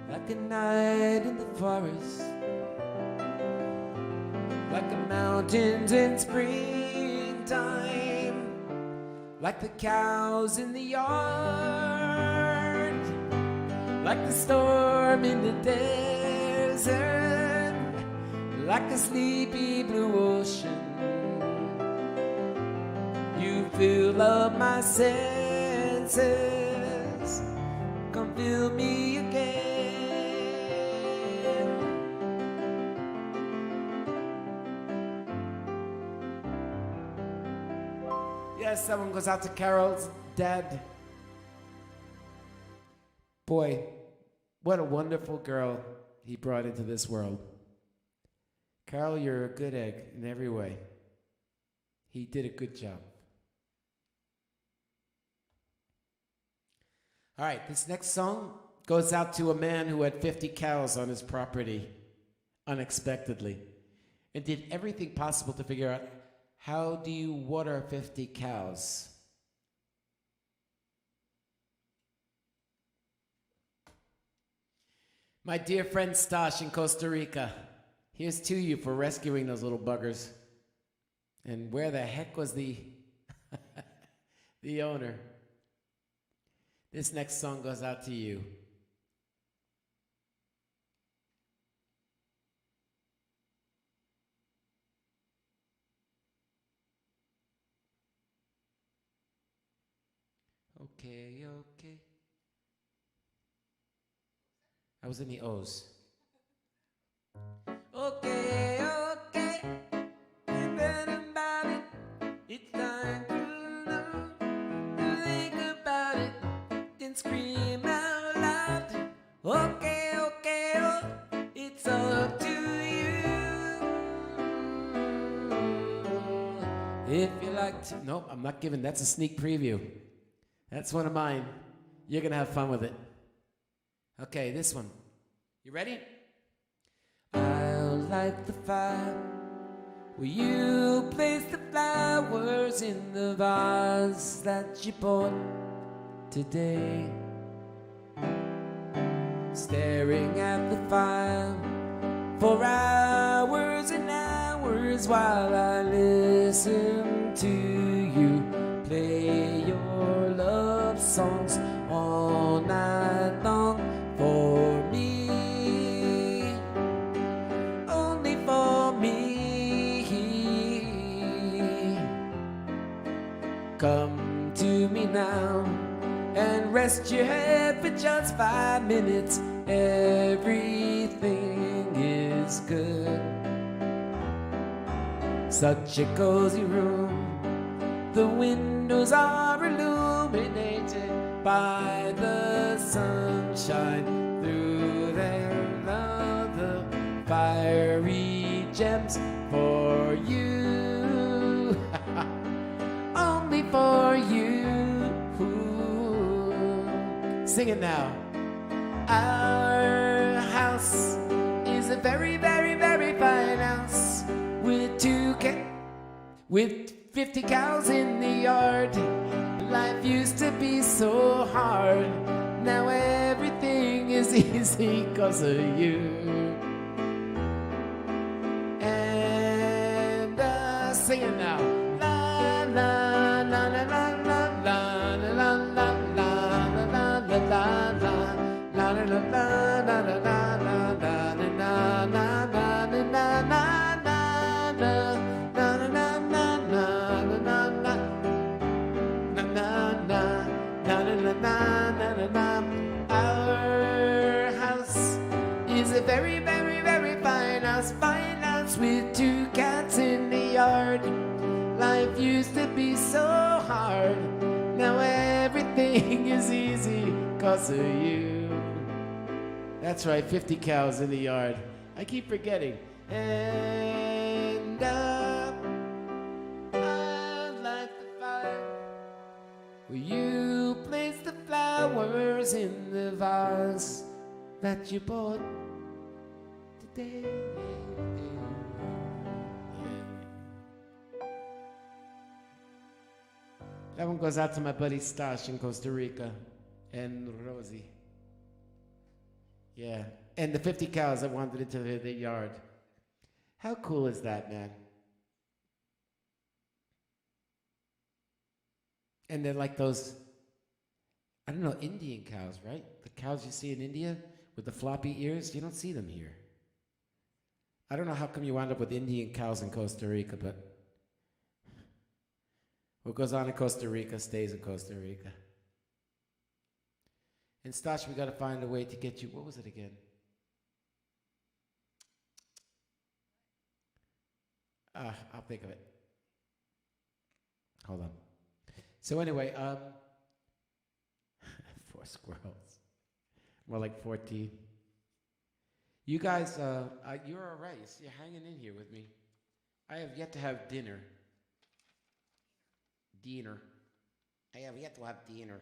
like a night in the forest, like the mountains in springtime, like the cows in the yard, like the storm in the desert, like a sleepy blue ocean. You fill up my senses, come fill me again. Yes, that one goes out to Carol's dad. Boy, what a wonderful girl he brought into this world. Carol, you're a good egg in every way. He did a good job. All right, this next song goes out to a man who had 50 cows on his property unexpectedly and did everything possible to figure out, how do you water 50 cows? My dear friend Stash in Costa Rica, here's to you for rescuing those little buggers. And where the heck was the the owner? This next song goes out to you. Okay, okay. I was in the O's. Okay, okay. Think about it. It's time to know. Think about it. Then scream out loud. Okay, okay, oh. It's up to you. If you like to. Nope, I'm not giving. That's a sneak preview. That's one of mine. You're gonna have fun with it. Okay, this one. You ready? I'll light the fire. Will you place the flowers in the vase that you bought today? Staring at the fire for hours and hours while I listen to you play your love songs all night long for me, only for me. Come to me now and rest your head for just 5 minutes. Everything is good. Such a cozy room. The windows are illuminated by the sunshine. Through them the fiery gems for you, only for you. Sing it now. Our house is a very, very, very fine house with 2 With 50 cows in the yard, life used to be so hard. Now everything is easy 'cause of you. And sing it now. La la la la la la la la la la la la la la la la la la la la. Our house is a very, very, very fine house with 2 cats in the yard. Life used to be so hard. Now everything is easy 'cause of you. That's right, 50 cows in the yard. I keep forgetting. And I'd like the fire where you place the flowers in the vase that you bought today. That one goes out to my buddy Stash in Costa Rica and Rosie. Yeah, and the 50 cows that wandered into the yard. How cool is that, man? And they're like those, I don't know, Indian cows, right? The cows you see in India with the floppy ears, you don't see them here. I don't know how come you wound up with Indian cows in Costa Rica, but what goes on in Costa Rica stays in Costa Rica. And Stash, we got to find a way to get you, what was it again? I'll think of it. Hold on. So anyway, 4 squirrels. More like 14. You guys, you're all right. You're hanging in here with me. I have yet to have dinner. Dinner. I have yet to have dinner.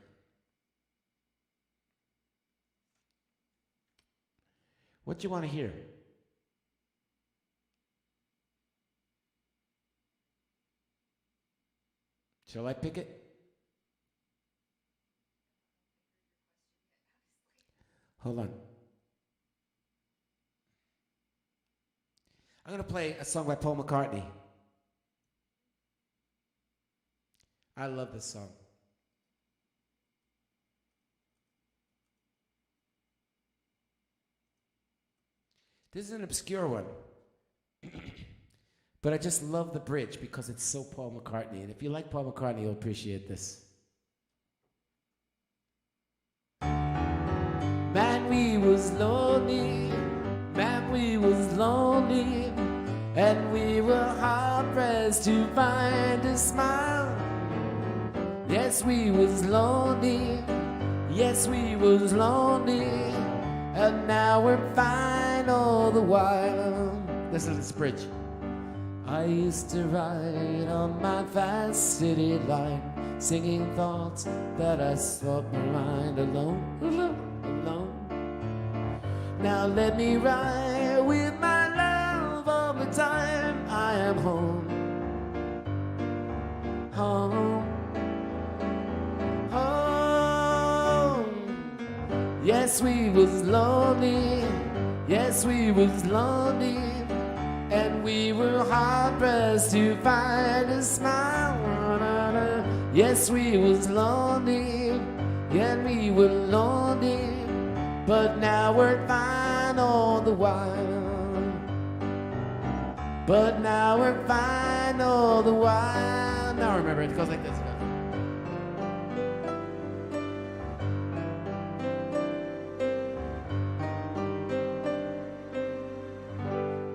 What do you want to hear? Shall I pick it? Hold on. I'm going to play a song by Paul McCartney. I love this song. This is an obscure one. But I just love the bridge because it's so Paul McCartney. And if you like Paul McCartney, you'll appreciate this. Man, we was lonely. Man, we was lonely. And we were hard pressed to find a smile. Yes, we was lonely. Yes, we was lonely. And now we're fine all the while. Listen to this bridge. I used to ride on my fast city line, singing thoughts that I thought my mind alone, alone. Now let me ride with my love all the time. I am home, home, home. Yes, we was lonely. Yes, we was lonely. And we were hard pressed to find a smile. Yes, we was lonely, and we were lonely, but now we're fine all the while. But now we're fine all the while. Now remember, it goes like this.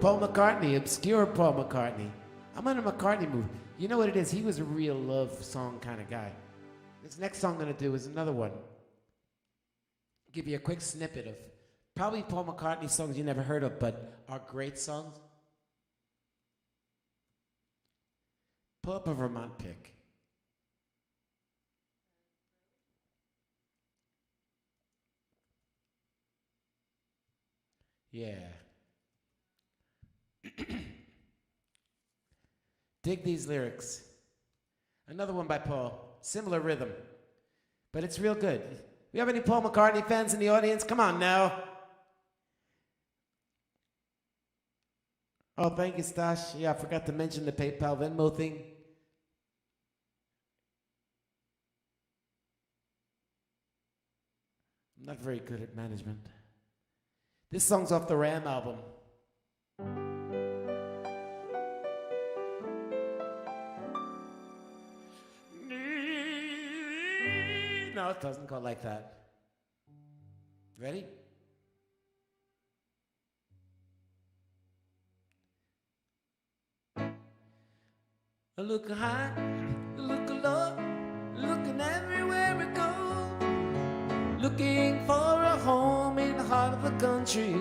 Paul McCartney, obscure Paul McCartney. I'm on a McCartney mood. You know what it is? He was a real love song kind of guy. This next song I'm going to do is another one. Give you a quick snippet of probably Paul McCartney songs you never heard of, but are great songs. Pull up a Vermont pick. Yeah. Dig these lyrics. Another one by Paul. Similar rhythm. But it's real good. We have any Paul McCartney fans in the audience? Come on now. Oh, thank you, Stash. Yeah, I forgot to mention the PayPal Venmo thing. I'm not very good at management. This song's off the Ram album. No, it doesn't go like that. Ready? I look high, I look low, looking everywhere we go, looking for a home in the heart of the country.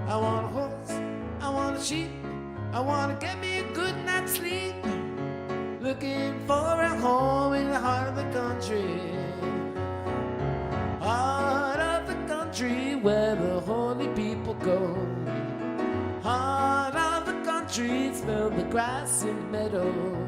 I want a horse, I want a sheep, I want to get me a good night's sleep, looking for a home in the heart of the country. Heart of the country where the holy people go. Heart of the country, smell the grass in the meadow.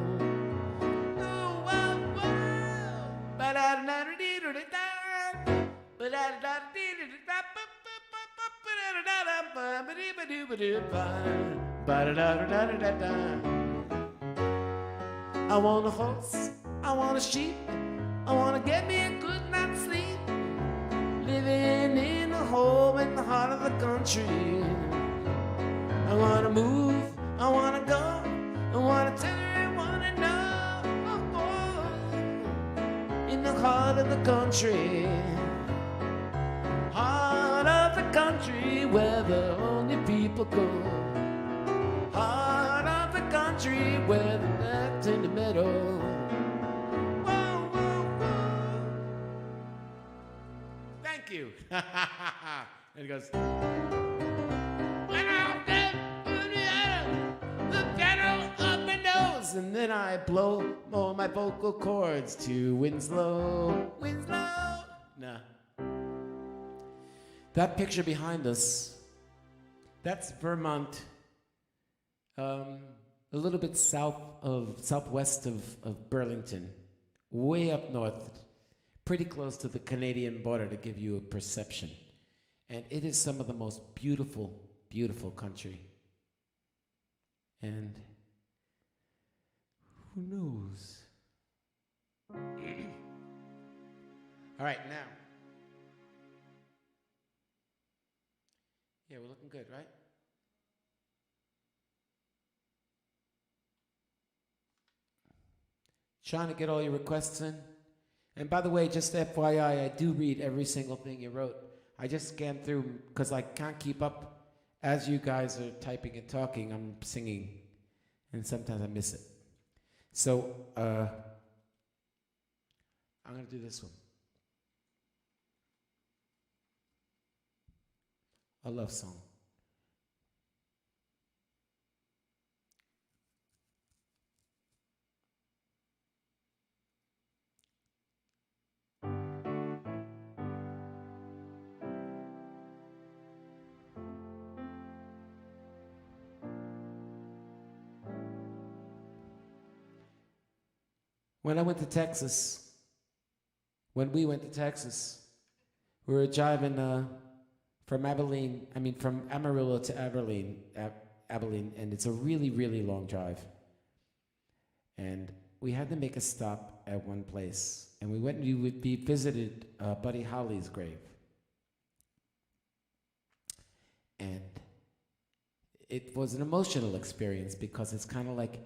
I want a horse, I want a sheep, I want to get me a good night's sleep, living in a home in the heart of the country. I want to move, I want to go, I want to tell everyone I know, in the heart of the country. Heart of the country where the only people go. Heart of the country where the nuts in the meadow. Whoa, whoa, whoa. Thank you. And it goes. And then I blow all my vocal cords to Winslow. Winslow! Nah. That picture behind us, that's Vermont, a little bit southwest of Burlington, way up north, pretty close to the Canadian border to give you a perception. And it is some of the most beautiful, beautiful country. And who knows? All right, now. Yeah, we're looking good, right? Trying to get all your requests in. And by the way, just FYI, I do read every single thing you wrote. I just scanned through because I can't keep up. As you guys are typing and talking, I'm singing. And sometimes I miss it. So, I'm going to do this one. A love song. When we went to Texas, we were driving from Amarillo to Abilene, and it's a really, really long drive. And we had to make a stop at one place, and we visited Buddy Holly's grave. And it was an emotional experience because it's kind of like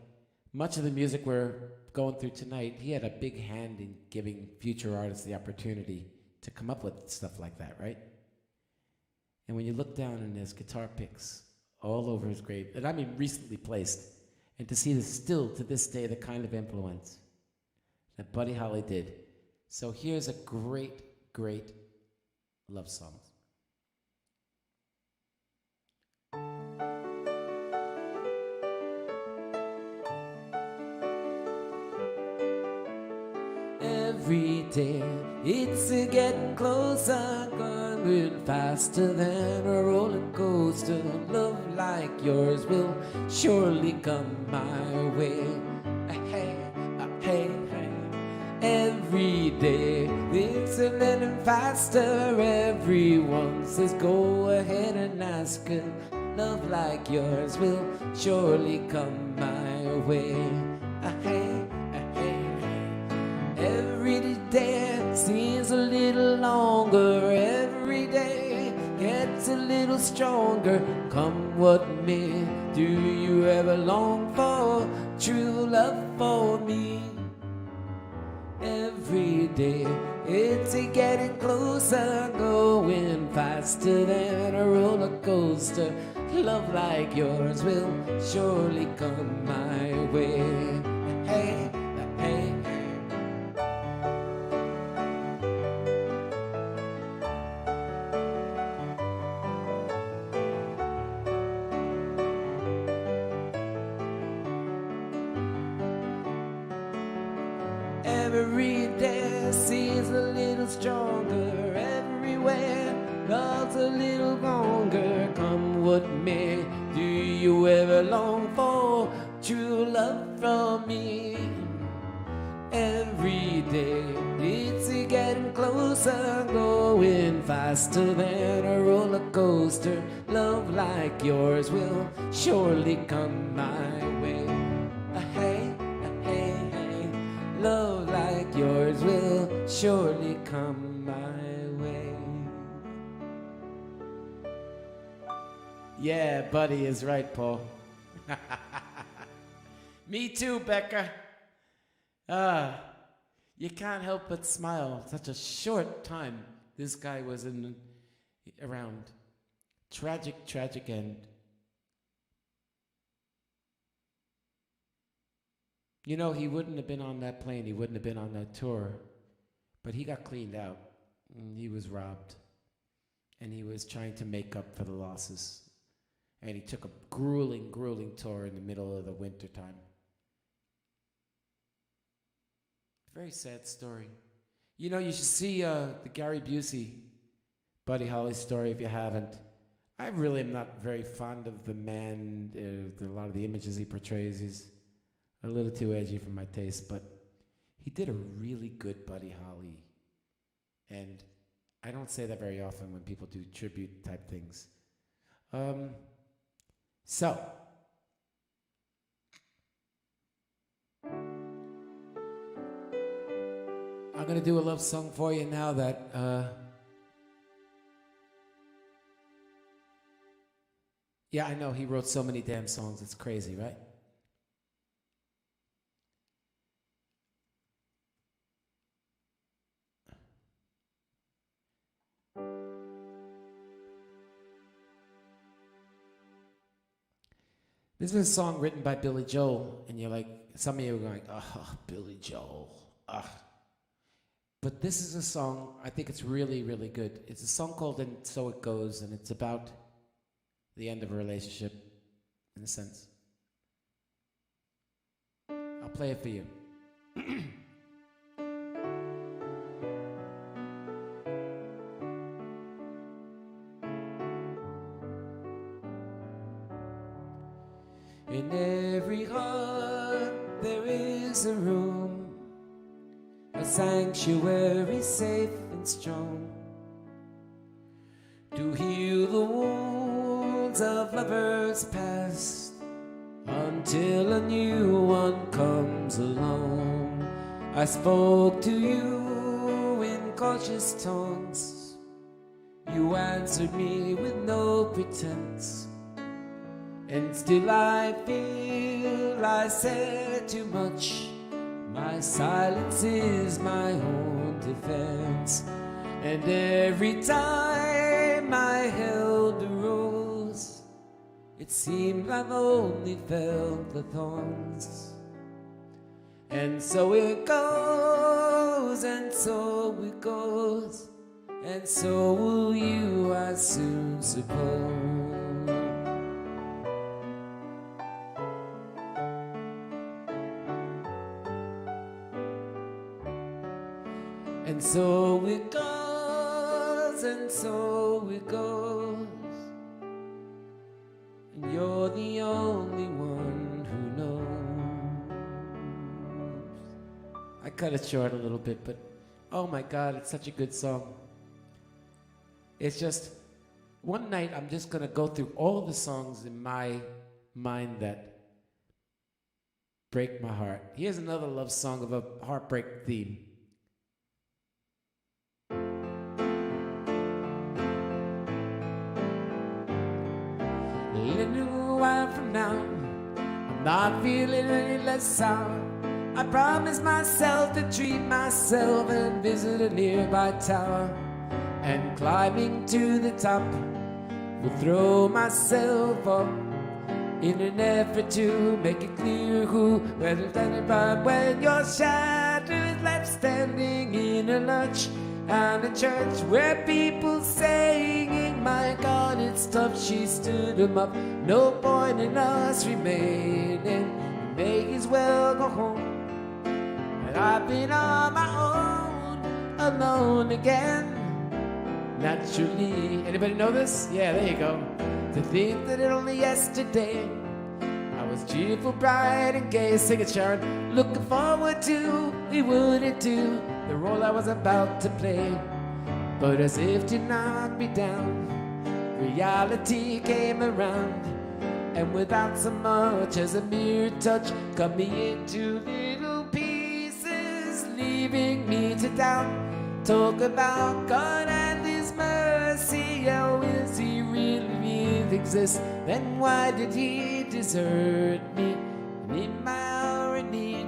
much of the music we're going through tonight, he had a big hand in giving future artists the opportunity to come up with stuff like that, right? And when you look down and there's guitar picks all over his grave, and I mean recently placed, and to see this still to this day the kind of influence that Buddy Holly did. So here's a great, great love song. every day. It's getting closer, going faster than a roller coaster. Love like yours will surely come my way. Hey, hey, hey. Every day it's a little faster. Everyone says go ahead and ask her. Love like yours will surely come my way. Hey, hey, hey. Every day seems a little longer. Every day gets a little stronger. Come what may, do you ever long for true love for me? Every day it's getting closer, going faster than a roller coaster. Love like yours will surely come my way. Hey, hey, hey. Every day seems a little stronger. Everywhere love's a little longer. Come what may, do you ever long for true love from me? Every day it's getting closer, going faster than a roller coaster. Love like yours will surely come my way. Hey, hey, hey. Love like yours will surely come my way. Yeah, buddy is right, Paul. Me too, Becca. You can't help but smile. Such a short time this guy was around. Tragic, tragic end. You know, he wouldn't have been on that plane. He wouldn't have been on that tour. But he got cleaned out. He was robbed. And he was trying to make up for the losses. And he took a grueling, grueling tour in the middle of the winter time. Very sad story. You know, you should see the Gary Busey, Buddy Holly story if you haven't. I really am not very fond of the man. A lot of the images he portrays, he's a little too edgy for my taste, but he did a really good Buddy Holly. And I don't say that very often when people do tribute type things. So, I'm going to do a love song for you now that yeah, I know he wrote so many damn songs, it's crazy, right? This is a song written by Billy Joel, and you're like, some of you are going, oh, Billy Joel, ugh. But this is a song, I think it's really, really good. It's a song called And So It Goes, and it's about the end of a relationship, in a sense. I'll play it for you. In every heart there is a room, a sanctuary safe and strong, to heal the wounds of lovers past, until a new one comes along. I spoke to you in cautious tones, you answered me with no pretense, and still I feel I said too much. My silence is my own defense. And every time I held the rose, it seemed I've only felt the thorns. And so it goes, and so it goes, and so will you, I soon suppose. And so it goes, and so it goes. And you're the only one who knows. I cut it short a little bit, but oh my God, it's such a good song. It's just, one night I'm just gonna go through all the songs in my mind that break my heart. Here's another love song of a heartbreak theme. A little while from now, I'm not feeling any less sour. I promised myself to treat myself and visit a nearby tower. And climbing to the top, will throw myself up in an effort to make it clear who whether standing by when your shadow is left standing in a lurch and a church where people saying, my God, it's tough. She stood him up. No point in us remaining. We may as well go home. And I've been on my own, alone again. Naturally. Anybody know this? Yeah, there you go. To think that only yesterday I was cheerful, bright, and gay. Sing it, Sharon. Looking forward to, we wouldn't do the role I was about to play. But as if to knock me down, reality came around, and without so much as a mere touch, cut me into little pieces, leaving me to doubt. Talk about God and His mercy. How is He really exist? Then why did He desert me in my hour of need?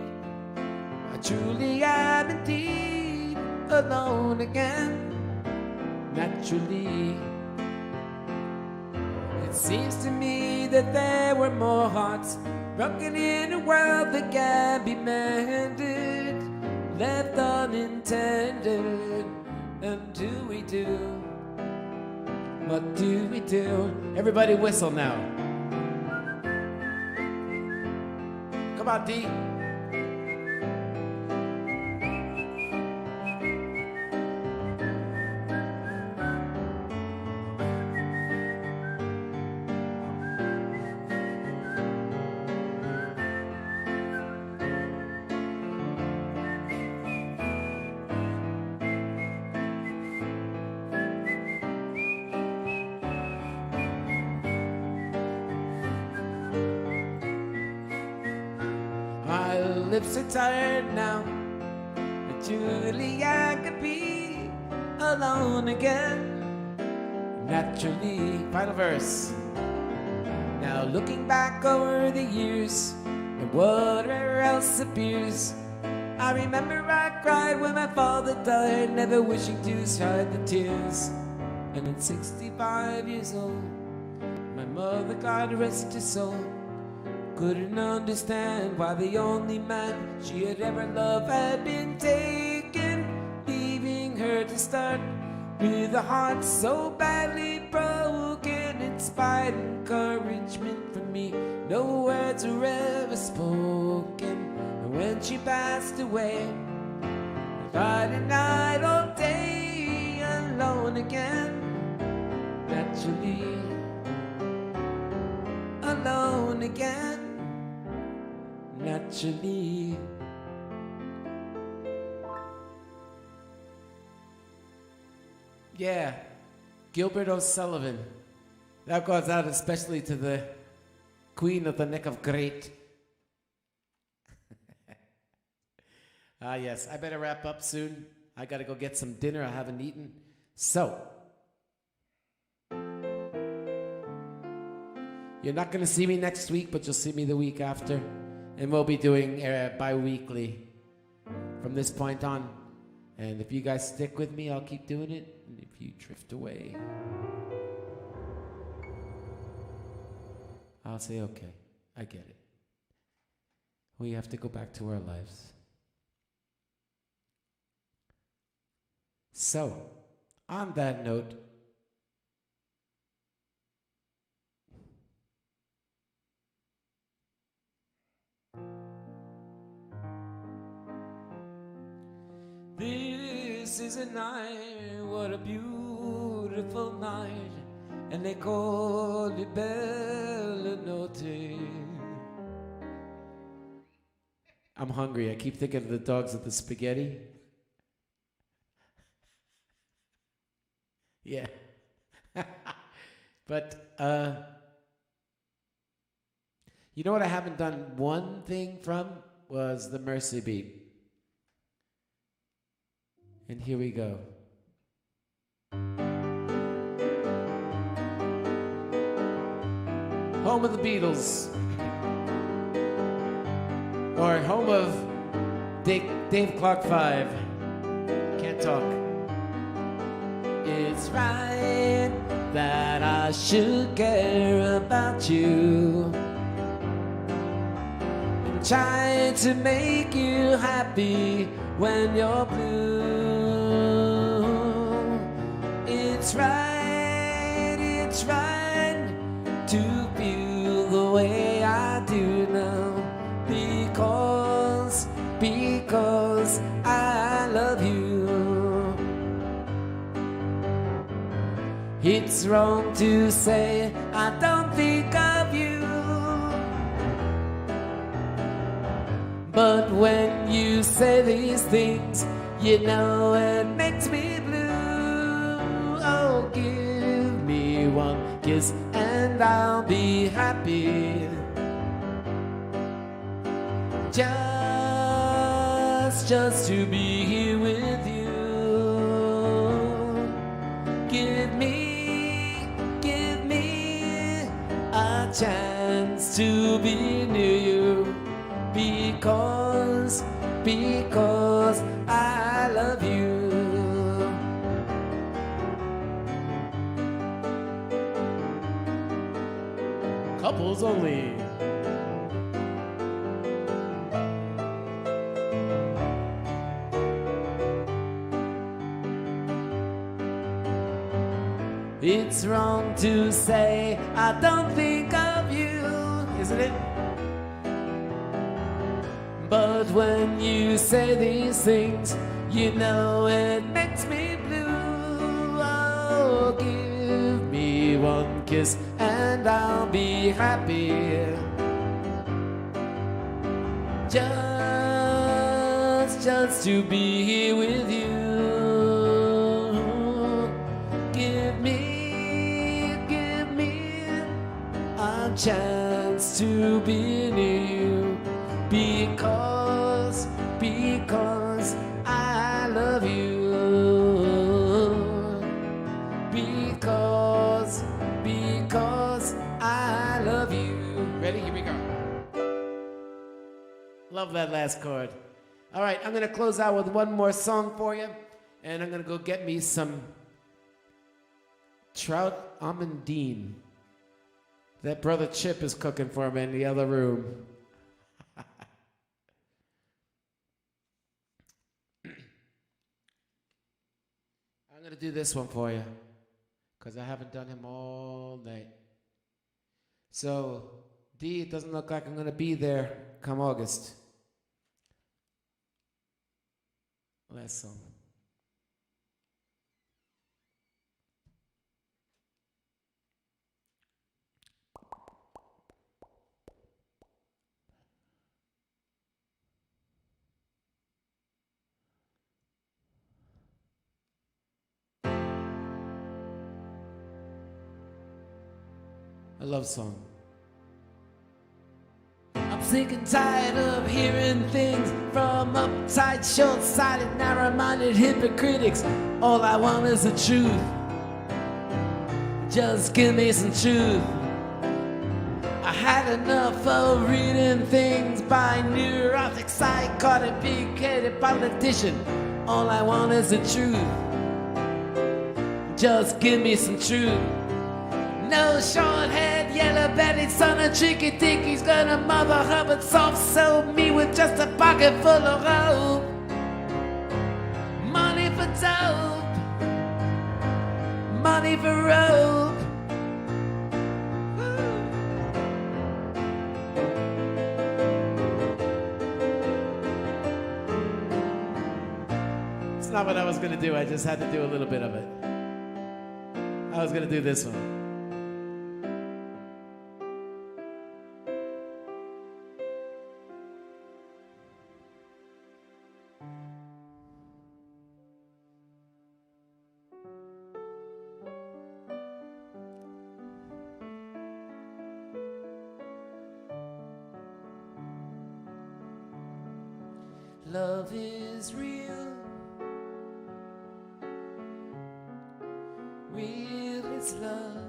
I truly am indeed alone again. Naturally, it seems to me that there were more hearts broken in a world that can be mended, left unintended. And do we do? What do we do? Everybody whistle now. Come on, D. My lips are tired now, but truly I could be alone again. Naturally, final verse. Now looking back over the years and whatever else appears, I remember I cried when my father died, never wishing to hide the tears. And at 65 years old, my mother, God rest her soul, couldn't understand why the only man she had ever loved had been taken, leaving her to start with a heart so badly broken. Inspired encouragement from me, no words were ever spoken. And when she passed away, I cried at night all day, alone again. Naturally, alone again. Naturally. Yeah, Gilbert O'Sullivan. That goes out especially to the Queen of the Neck of Great. Yes, I better wrap up soon. I gotta go get some dinner I haven't eaten. So, you're not gonna see me next week, but you'll see me the week after. And we'll be doing bi-weekly from this point on. And if you guys stick with me, I'll keep doing it. And if you drift away, I'll say, okay, I get it. We have to go back to our lives. So, on that note, this This is a night, what a beautiful night, and they call it Bella Notte. I'm hungry. I keep thinking of the dogs with the spaghetti. Yeah. But, you know what I haven't done one thing from? Was the Mercy Beat. And here we go. Home of the Beatles. Or home of Dave Clark 5. Can't talk. It's right that I should care about you. And try to make you happy when you're blue. It's right to feel the way I do now. Because I love you. It's wrong to say I don't think of you, but when you say these things, you know it makes me blue. Oh, give me one kiss and I'll be happy. Just to be here with you. Give me a chance to be near you. Because I love you. Couples only. It's wrong to say I don't think of you, isn't it? But when you say these things, you know it makes me blue. Oh, give me one kiss and I'll be happy. Just to be here with you. Give me a chance to be near you. Because I love you. Because I love you. Ready? Here we go. Love that last chord. All right, I'm gonna close out with one more song for you, and I'm gonna go get me some trout almondine that Brother Chip is cooking for me in the other room. I'm gonna do this one for you because I haven't done him all night. So, D, it doesn't look like I'm gonna be there come August. Last song. A love song. I'm sick and tired of hearing things from uptight, short-sighted, narrow-minded hypocritics. All I want is the truth. Just give me some truth. I had enough of reading things by neurotic, psychotic, big-headed politician. All I want is the truth. Just give me some truth. No short-haired, yellow-bellied son of tricky dick. He's gonna mother Hubbard soft-sold me with just a pocket full of rope. Money for dope, money for rope. It's not what I was gonna do. I just had to do a little bit of it. I was gonna do this one. Love is real, real is love.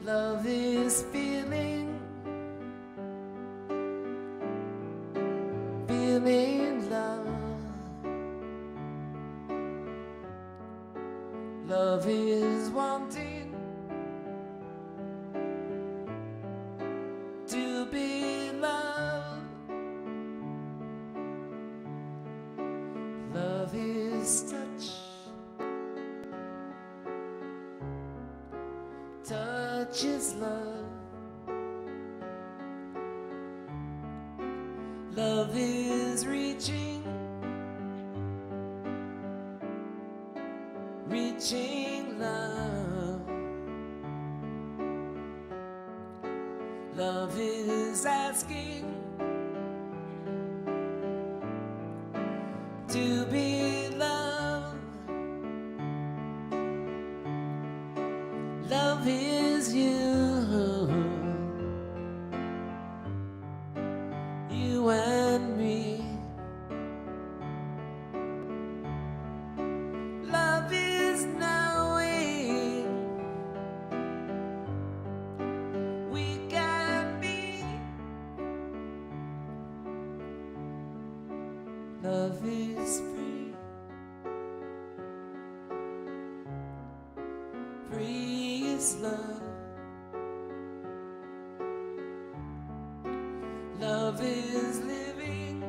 Love is feeling, feeling love. Love is wanting to be loved. Love is touch, touch is love. Love is reaching, reaching love. Love is asking to be loved. Love is you, you and me. Love is knowing we can be. Love is free, free is love. Love is living,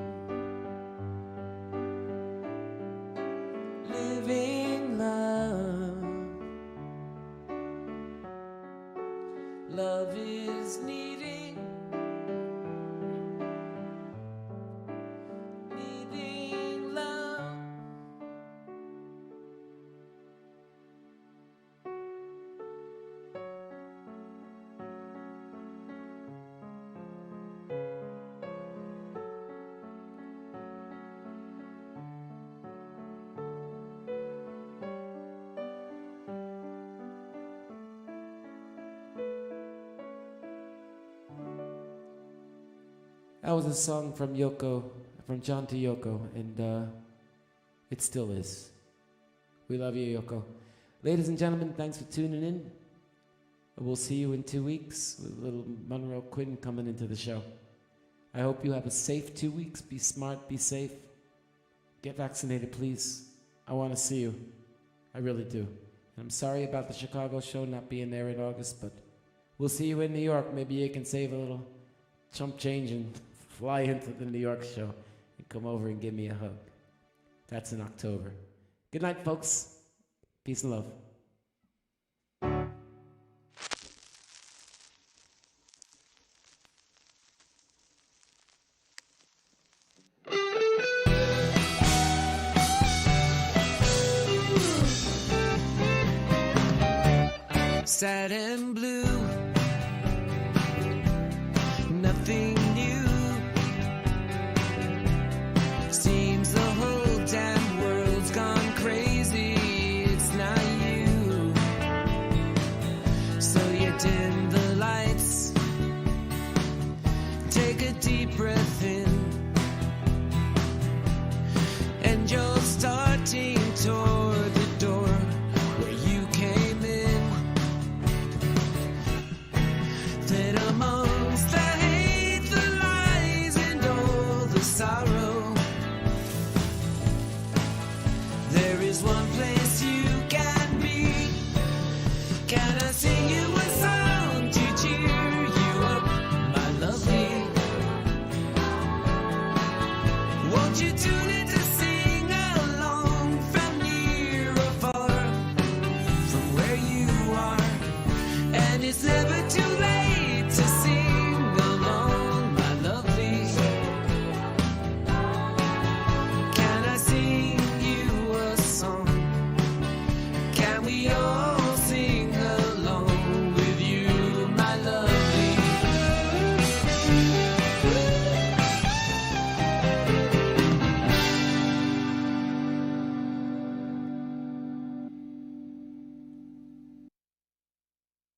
living love. Love is needing, needing love. That was a song from Yoko, from John to Yoko, and it still is. We love you, Yoko. Ladies and gentlemen, thanks for tuning in. We'll see you in 2 weeks with little Monroe Quinn coming into the show. I hope you have a safe 2 weeks. Be smart, be safe. Get vaccinated, please. I want to see you. I really do. And I'm sorry about the Chicago show not being there in August, but we'll see you in New York. Maybe you can save a little chump change and fly into the New York show and come over and give me a hug. That's in October. Good night, folks. Peace and love. Sad and